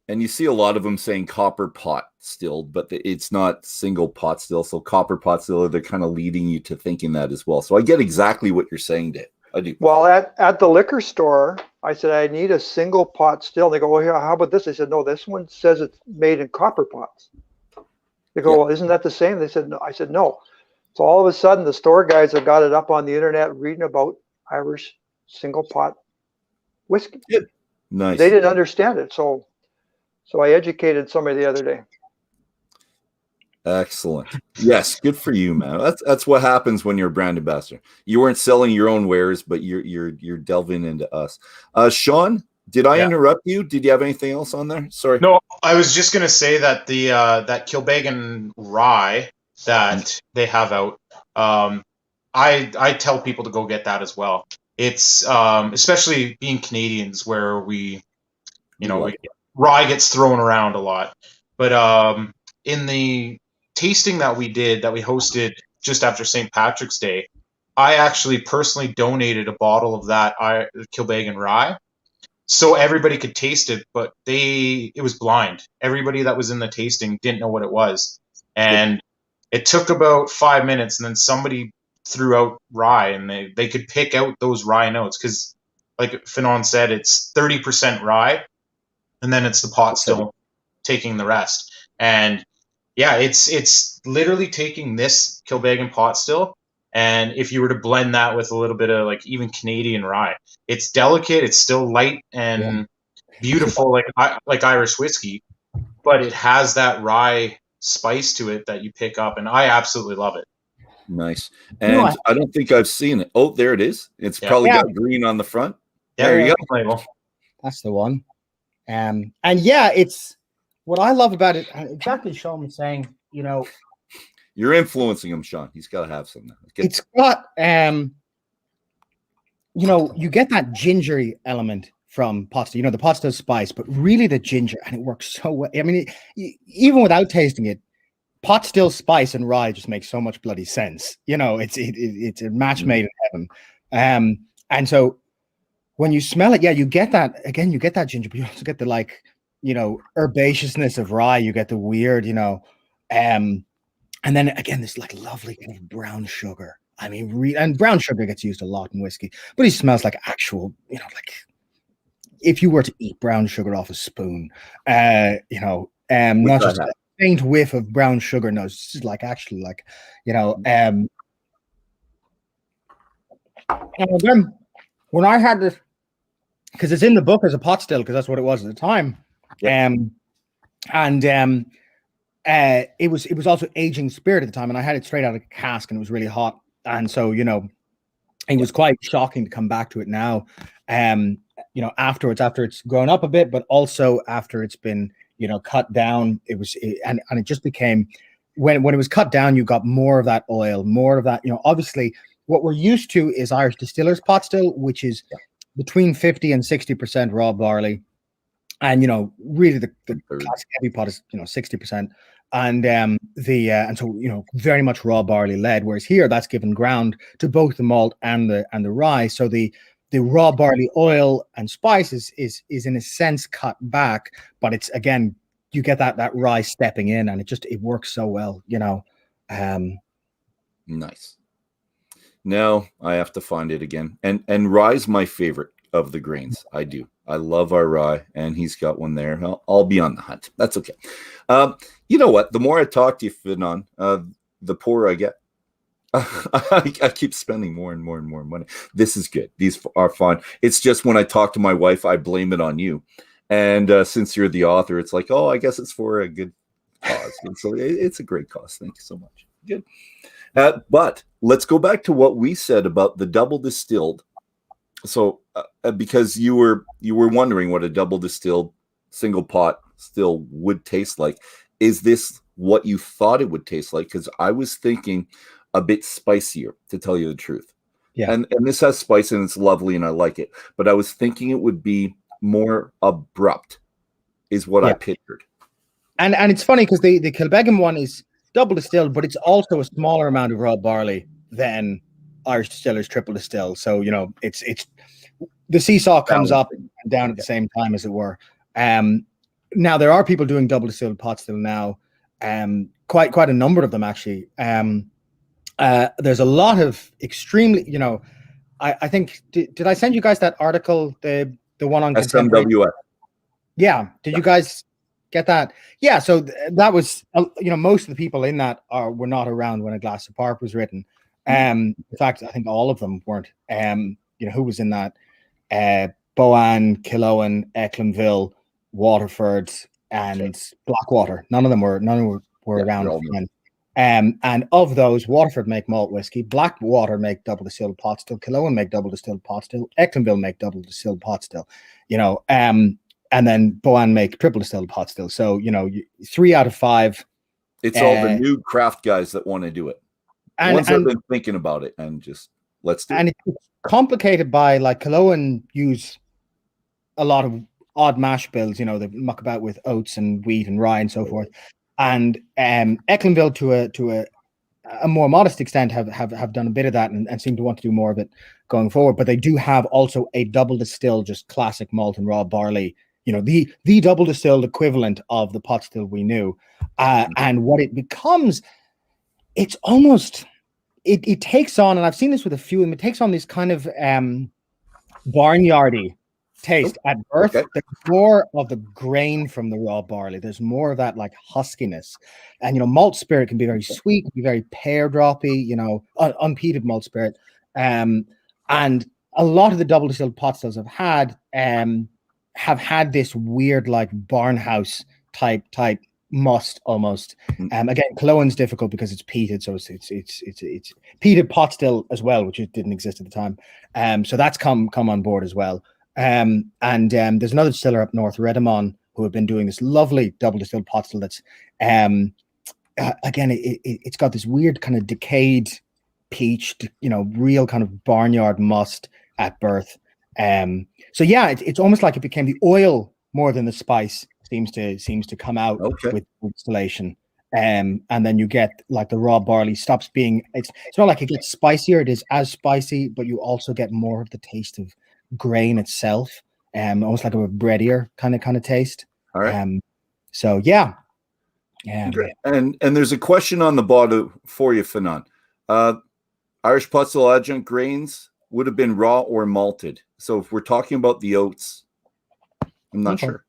And you see a lot of them saying copper pot stilled, but it's not single pot still. So copper pot still, they're kind of leading you to thinking that as well. So I get exactly what you're saying, Dave. I do. Well, at the liquor store, I said, I need a single pot still. They go, well, here, how about this? I said, no, this one says it's made in copper pots. They go, well, isn't that the same? They said, no. I said, no. So all of a sudden, the store guys have got it up on the internet reading about Irish single pot whiskey. Good. Nice. They didn't understand it. So I educated somebody the other day. Excellent. Yes, good for you, man. That's what happens when you're a brand ambassador. You weren't selling your own wares, but you're delving into us. Sean, did I interrupt you? Did you have anything else on there? Sorry. No, I was just gonna say that the that Kilbeggan rye that they have out, I tell people to go get that as well. It's especially being Canadians, where we rye gets thrown around a lot, but in the tasting that we hosted just after St. Patrick's Day, I actually personally donated a bottle of that Kilbeggan rye, so everybody could taste it, but it was blind. Everybody that was in the tasting didn't know what it was. And it took about 5 minutes, and then somebody threw out rye, and they could pick out those rye notes, because like Fionnan said, it's 30% rye, and then it's the pot still taking the rest. And yeah, it's literally taking this Kilbeggan pot still, and if you were to blend that with a little bit of like even Canadian rye, it's delicate, it's still light and beautiful, like Irish whiskey, but it has that rye spice to it that you pick up, and I absolutely love it. Nice. And I don't think I've seen it. Oh, there it is. It's probably got green on the front. There you go. Label. That's the one. And yeah, it's what I love about it. Exactly, Sean was saying. You know, you're influencing him, Sean. He's got to have some. It's got you know, you get that gingery element from pot still. You know, the pot still spice, but really the ginger, and it works so well. I mean, even without tasting it, pot still spice and rye just makes so much bloody sense. You know, it's a match made in heaven. And so when you smell it, you get that again. You get that ginger, but you also get the, like, you know, herbaceousness of rye. You get the weird, you know, and then again this like lovely kind of brown sugar. I mean, and brown sugar gets used a lot in whiskey, but it smells like actual, you know, like if you were to eat brown sugar off a spoon, you know, not just a faint whiff of brown sugar. No, it's just like actually like, you know, and then when I had this, because it's in the book as a pot still, because that's what it was at the time. It was also aging spirit at the time, and I had it straight out of a cask, and it was really hot. And so, you know, it was quite shocking to come back to it now, you know, afterwards, after it's grown up a bit, but also after it's been, you know, cut down. It just became, when it was cut down, you got more of that oil, more of that, you know. Obviously what we're used to is Irish distillers pot still, which is between 50 and 60% raw barley. And, you know, really the classic heavy pot is, you know, 60%. And and so, you know, very much raw barley led, whereas here that's given ground to both the malt and the rye. So the raw barley oil and spice is in a sense cut back, but it's, again, you get that rye stepping in, and it works so well, you know. Nice. Now I have to find it again. And rye's my favorite of the grains. I do. I love our rye, and he's got one there. I'll be on the hunt. That's okay. You know what? The more I talk to you, Fionnan, the poorer I get. I keep spending more and more and more money. This is good. These are fun. It's just when I talk to my wife, I blame it on you. And since you're the author, it's like, oh, I guess it's for a good cause. And so it's a great cause. Thank you so much. Good. But let's go back to what we said about the double distilled. So because you were wondering what a double distilled single pot still would taste like, is this what you thought it would taste like? Because I was thinking a bit spicier, to tell you the truth. Yeah. And this has spice, and it's lovely, and I like it. But I was thinking it would be more abrupt, is what I pictured. And it's funny because the Kilbeggan one is double distilled, but it's also a smaller amount of raw barley than Irish distillers triple distill. So, you know, it's the seesaw comes up and down at the same time, as it were. Now there are people doing double distilled pot still now, quite a number of them actually. There's a lot of extremely, you know, I think did I send you guys that article, the one on SMWF? Yeah, did you guys get that? Yeah, so that was, you know, most of the people in that were not around when A Glass of Park was written. In fact, I think all of them weren't. You know, who was in that? Boann, Killowen, Ecklinville, Waterford, and Blackwater. None of them were around then. And of those, Waterford make malt whiskey, Blackwater make double distilled pot still, Killowen make double distilled pot still, Ecklinville make double distilled pot still, you know, and then Boann make triple distilled pot still. So, you know, 3 out of 5. It's all the new craft guys that want to do it. Ones that have been thinking about it and just let's do it. And it's complicated by, like, Killowen use a lot of odd mash bills, you know, they muck about with oats and wheat and rye and so forth. And Ecklinville to a more modest extent have done a bit of that and seem to want to do more of it going forward. But they do have also a double distilled, just classic malt and raw barley, the double distilled equivalent of the pot still we knew. And what it becomes, it's almost, it takes on, and I've seen this with a few of them, it takes on this kind of barnyardy taste at birth. Okay. There's more of the grain from the raw barley. There's more of that like huskiness, and malt spirit can be very sweet, can be very pear droppy. Unpeated malt spirit, and a lot of the double distilled pot stills have had this weird like barnhouse type must almost. Again, Cologne difficult because it's peated, so it's peated pot still as well, which it didn't exist at the time. So that's come on board as well. And there's another distiller up north, Redemon, who have been doing this lovely double distilled pot still that's again it's got this weird kind of decayed peach, real kind of barnyard must at birth. So yeah, it's almost like it became the oil more than the spice seems to come out with distillation. And then you get like the raw barley stops being, it's not like it gets spicier, it is as spicy, but you also get more of the taste of grain itself, almost like a breadier kind of taste. All right. So yeah. Great. And there's a question on the bottom for you, Fionnan. Irish pot still adjunct grains would have been raw or malted. So if we're talking about the oats, I'm not sure.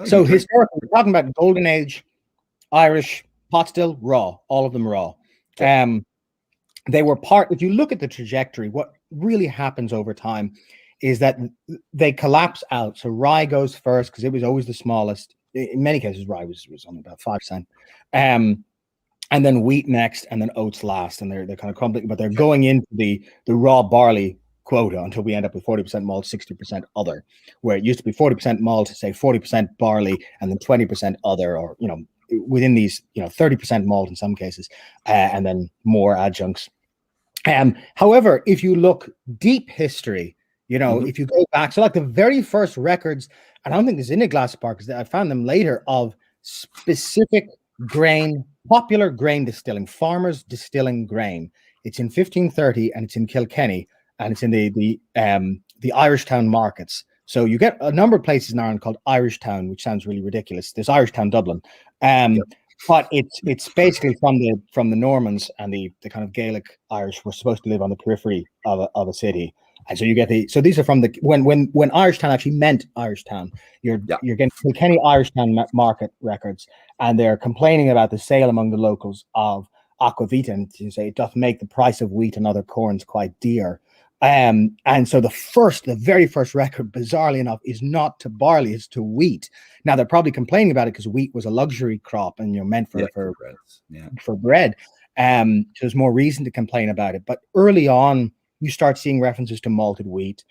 So historically, we're talking about golden age Irish pot still raw, all of them raw. Okay. They were if you look at the trajectory, what really happens over time is that they collapse out. So rye goes first because it was always the smallest. In many cases, rye was only about 5%. And then wheat next, and then oats last. And they're kind of crumbling, but they're going into the raw barley quota until we end up with 40% malt, 60% other, where it used to be 40% malt, say 40% barley, and then 20% other, or within these 30% malt in some cases, and then more adjuncts. However, if you look deep history, if you go back, so like the very first records, and I don't think there's in a glass park because I found them later, of specific grain, popular grain distilling, farmers distilling grain. It's in 1530 and it's in Kilkenny. And it's in the Irishtown markets. So you get a number of places in Ireland called Irishtown, which sounds really ridiculous. There's Irishtown Dublin, but it's basically from the Normans and the kind of Gaelic Irish were supposed to live on the periphery of a city. And so you get so these are from the when Irishtown actually meant Irishtown. You're getting Kilkenny Irishtown market records, and they're complaining about the sale among the locals of aquavita, and to say it doth make the price of wheat and other corns quite dear. And so the very first record, bizarrely enough, is not to barley, it's to wheat. Now they're probably complaining about it because wheat was a luxury crop and meant for bread. So there's more reason to complain about it. But early on, you start seeing references to malted wheat,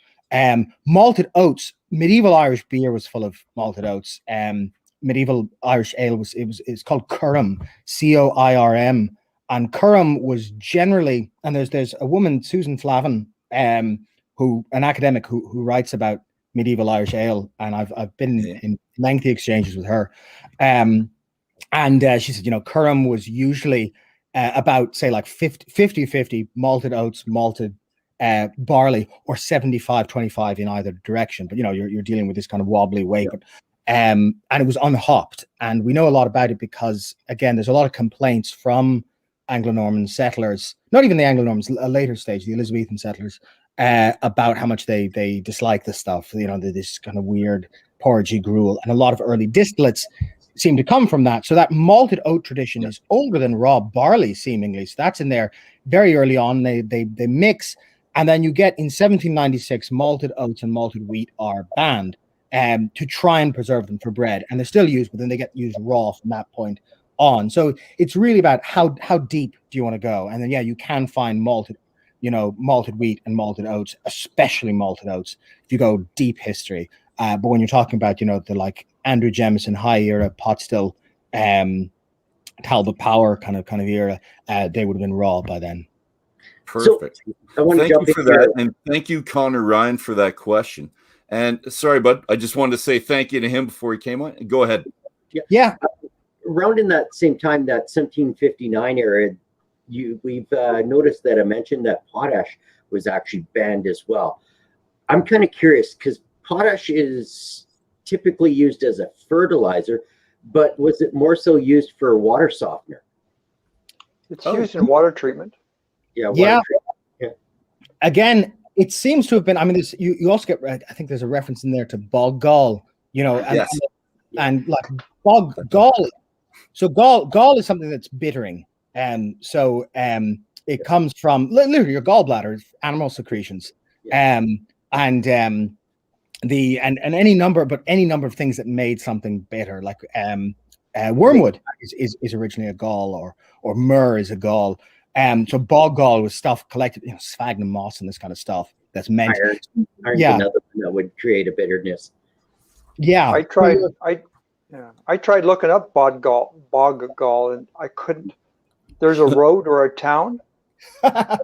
malted oats. Medieval Irish beer was full of malted oats. Medieval Irish ale it's called Curram, C-O-I-R-M, and Curram was generally, and there's a woman, Susan Flavin, who an academic who writes about medieval Irish ale, and I've been in lengthy exchanges with her, and she said Curram was usually about say like 50-50 malted oats, malted barley, or 75-25 in either direction, but you're dealing with this kind of wobbly weight. But and it was unhopped, and we know a lot about it because again there's a lot of complaints from Anglo-Norman settlers, not even the Anglo-Normans, a later stage, the Elizabethan settlers, about how much they dislike the stuff, this kind of weird porridgey gruel. And a lot of early distillates seem to come from that. So that malted oat tradition is older than raw barley, seemingly. So that's in there very early on. They mix, and then you get in 1796, malted oats and malted wheat are banned to try and preserve them for bread. And they're still used, but then they get used raw from that point on. So it's really about how deep do you want to go, and then you can find malted wheat and malted oats, especially malted oats, if you go deep history. But when you're talking about the like Andrew Jemison high era pot still, Talbot Power kind of era, they would have been raw by then. Perfect. So, thank you for that, and thank you, Connor Ryan, for that question. And sorry, bud, I just wanted to say thank you to him before he came on. Go ahead. Yeah. around in that same time, that 1759 era, we've noticed that I mentioned that potash was actually banned as well. I'm kind of curious because potash is typically used as a fertilizer, but was it more so used for water softener? It's used in water treatment. Yeah. Again, it seems to have been. I mean, you also get. I think there's a reference in there to bog gall. You know, and, Yes. and like bog gall. So gall is something that's bittering, it comes from literally your gallbladder, animal secretions, and any number of things that made something bitter, like wormwood is originally a gall, or myrrh is a gall. So bog gall was stuff collected, sphagnum moss and this kind of stuff that's meant. Iron's another one that would create a bitterness. Yeah, I tried looking up bog gall, and I couldn't. There's a road or a town. Well,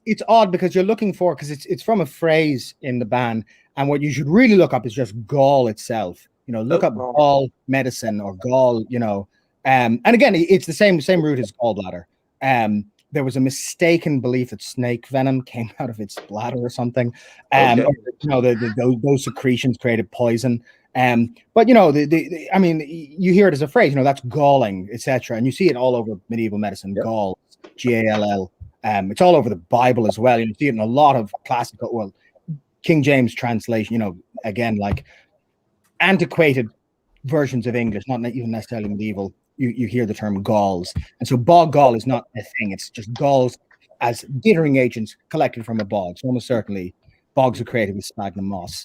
it's odd because you're looking for, because it's from a phrase in the ban, and what you should really look up is just gall itself. Look up gall medicine or gall. And again, it's the same root as gallbladder. There was a mistaken belief that snake venom came out of its bladder or something. Those secretions created poison. But I mean, you hear it as a phrase, that's galling, etc. And you see it all over medieval medicine. Gall, Gall. It's all over the Bible as well. You see it in a lot of classical, King James translation. Again, like antiquated versions of English, not even necessarily medieval. You hear the term galls, and so bog gall is not a thing. It's just galls as bittering agents collected from a bog. So almost certainly, bogs are created with sphagnum moss,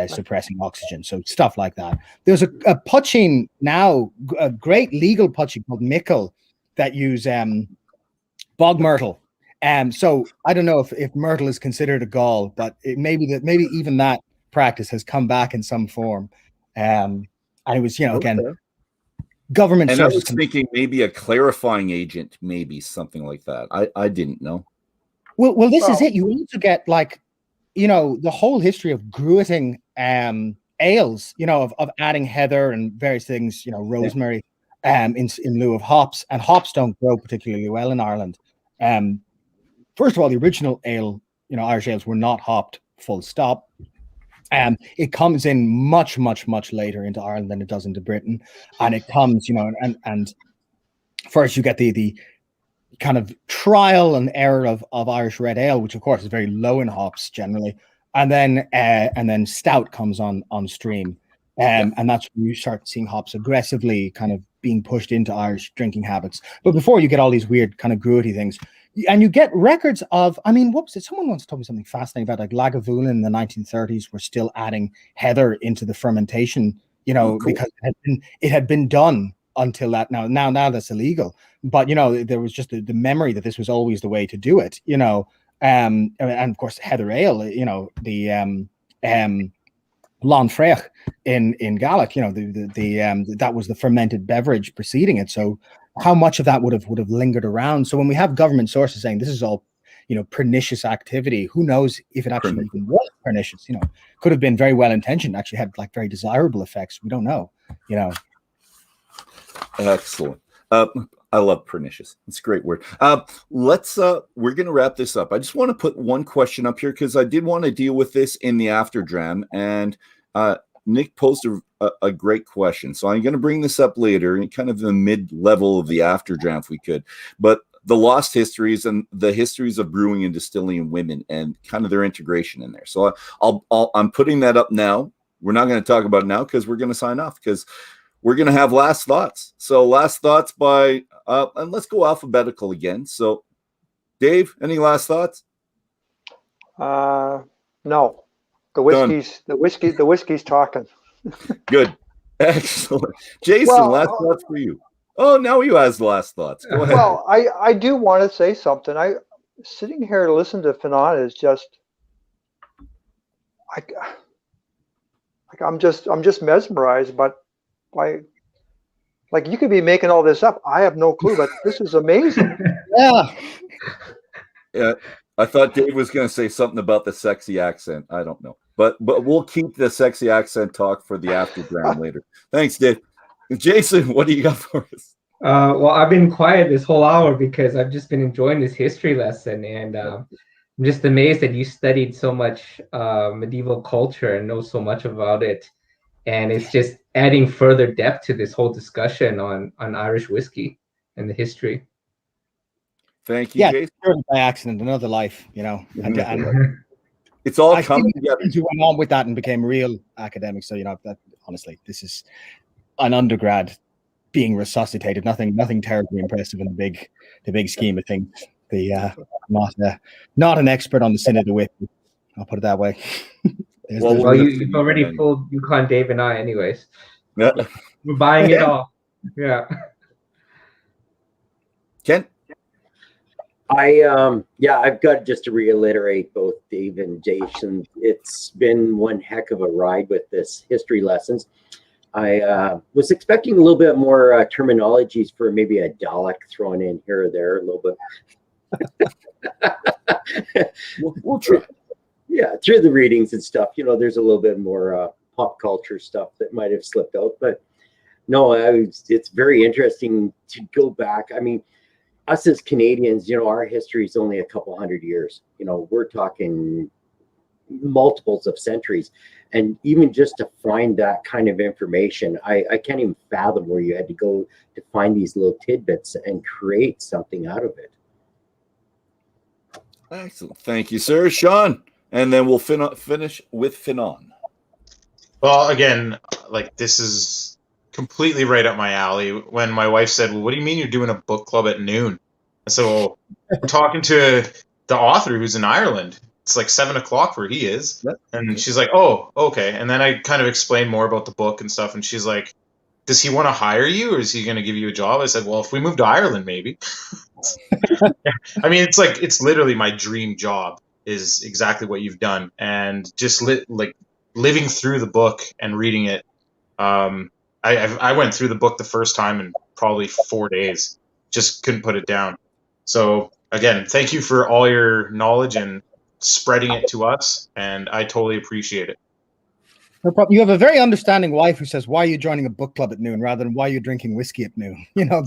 suppressing oxygen. So stuff like that. There's a putching now, a great legal putching called mickle that use bog myrtle. So I don't know if myrtle is considered a gall, but maybe even that practice has come back in some form. And it was, again. Government and sources. I was thinking maybe a clarifying agent, maybe something like that. I didn't know. Well, this is it. You also get the whole history of gruiting ales, of adding heather and various things, rosemary, in lieu of hops, and hops don't grow particularly well in Ireland. First of all, the original ale, Irish ales were not hopped, full stop. It comes in much, much, much later into Ireland than it does into Britain. And it comes, and first you get the kind of trial and error of Irish red ale, which of course is very low in hops generally. And then stout comes on stream. And that's when you start seeing hops aggressively kind of being pushed into Irish drinking habits. But before you get all these weird kind of gruity things. And you get records of, what was it? Someone once told me something fascinating about Lagavulin in the 1930s were still adding heather into the fermentation, cool. Because it had been done until that. Now that's illegal. But, there was just the memory that this was always the way to do it, and of course, heather ale, the Lanfreich in Gaelic, that was the fermented beverage preceding it. So how much of that would have lingered around? So when we have government sources saying this is all, pernicious activity, who knows if it actually even was pernicious? Could have been very well intentioned, actually had very desirable effects. We don't know. Excellent. I love pernicious. It's a great word. We're going to wrap this up. I just want to put one question up here because I did want to deal with this in the after dram, and Nick posted a great question. So I'm going to bring this up later in kind of the mid-level of the after dram if we could. But the lost histories and the histories of brewing and distilling in women and kind of their integration in there. So I'm putting that up now. We're not going to talk about it now because we're going to sign off because we're going to have last thoughts. So last thoughts by, and let's go alphabetical again. So Dave, any last thoughts? No. The whiskey's talking. Good. Excellent. Jason, last thoughts for you. Oh, now you has last thoughts. Go ahead. Well, I do want to say something. Sitting here to listen to Fionnan is just, I'm just mesmerized. But you could be making all this up. I have no clue, but this is amazing. Yeah. I thought Dave was going to say something about the sexy accent. I don't know. But we'll keep the sexy accent talk for the after dram later. Thanks, Dave. Jason, what do you got for us? Well, I've been quiet this whole hour because I've just been enjoying this history lesson, and I'm just amazed that you studied so much medieval culture and know so much about it. And it's just adding further depth to this whole discussion on Irish whiskey and the history. Thank you, Yeah, Jason. by accident, another life, you know. And it's all I coming think together. you went on with that and became real academics. So, you know, that honestly, this is an undergrad being resuscitated. Nothing terribly impressive in the big scheme of things. Not an expert on the sin of the whip. I'll put it that way. Well, you've already fooled Yukon Dave and I, anyways. Yeah. We're buying it all. Yeah. Ken? I've got just to reiterate both Dave and Jason. It's been one heck of a ride with this history lessons. I was expecting a little bit more terminologies for maybe a Dalek thrown in here or there a little bit. We'll try. Yeah, through the readings and stuff, you know, there's a little bit more pop culture stuff that might have slipped out. But no, it's very interesting to go back. I mean, us as Canadians, you know, our history is only a couple hundred years. You know, we're talking multiples of centuries. And even just to find that kind of information, I can't even fathom where you had to go to find these little tidbits and create something out of it. Excellent. Thank you, sir. Sean, and then we'll finish with Fionnan. Well, again, like this is completely right up my alley. When my wife said, "Well, what do you mean you're doing a book club at noon?" I said, "Well, I'm talking to the author who's in Ireland. It's like 7 o'clock where he is." And she's like, "Oh, okay." And then I kind of explained more about the book and stuff. And she's like, "Does he want to hire you, or is he going to give you a job?" I said, "Well, if we move to Ireland, maybe." I mean, it's literally my dream job is exactly what you've done. And just living through the book and reading it. I went through the book the first time in probably 4 days. Just couldn't put it down. So again, thank you for all your knowledge and spreading it to us, and I totally appreciate it. No problem. You have a very understanding wife who says, "Why are you joining a book club at noon rather than why are you drinking whiskey at noon?" You know.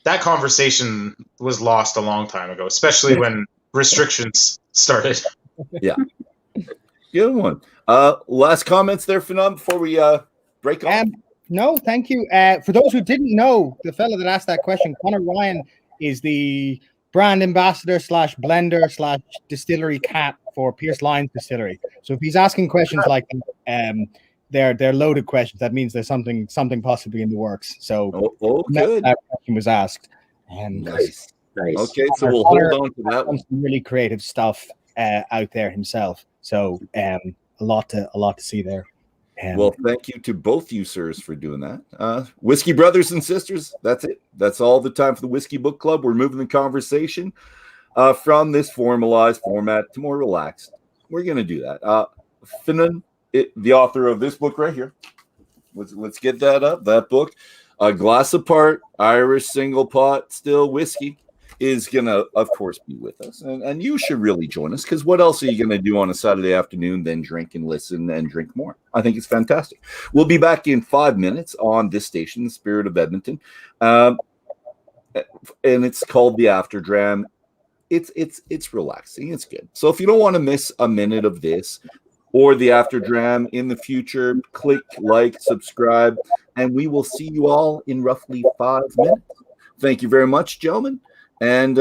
That conversation was lost a long time ago, especially when restrictions started. Yeah. Good one. Last comments there, Fionnan, before we break off? No, thank you. For those who didn't know, the fellow that asked that question, Conor Ryan, is the brand ambassador / blender / distillery cat for Pierce Lyons Distillery. So if he's asking questions like they're loaded questions, that means there's something possibly in the works. So good. That question was asked. And Nice. Okay, so we'll hold on to that one. Some really creative stuff out there himself. So a lot to see there. Well, thank you to both you sirs for doing that. Whiskey brothers and sisters, that's it. That's all the time for the Whiskey Book Club. We're moving the conversation from this formalized format to more relaxed. We're going to do that. Fionnan, the author of this book right here. Let's get that up. That book, A Glass Apart, Irish Single Pot Still Whiskey, is going to, of course, be with us. And you should really join us, because what else are you going to do on a Saturday afternoon than drink and listen and drink more? I think it's fantastic. We'll be back in 5 minutes on this station, the Spirit of Edmonton. And it's called The After Dram. It's relaxing. It's good. So if you don't want to miss a minute of this or the After Dram in the future, click like, subscribe, and we will see you all in roughly 5 minutes. Thank you very much, gentlemen. And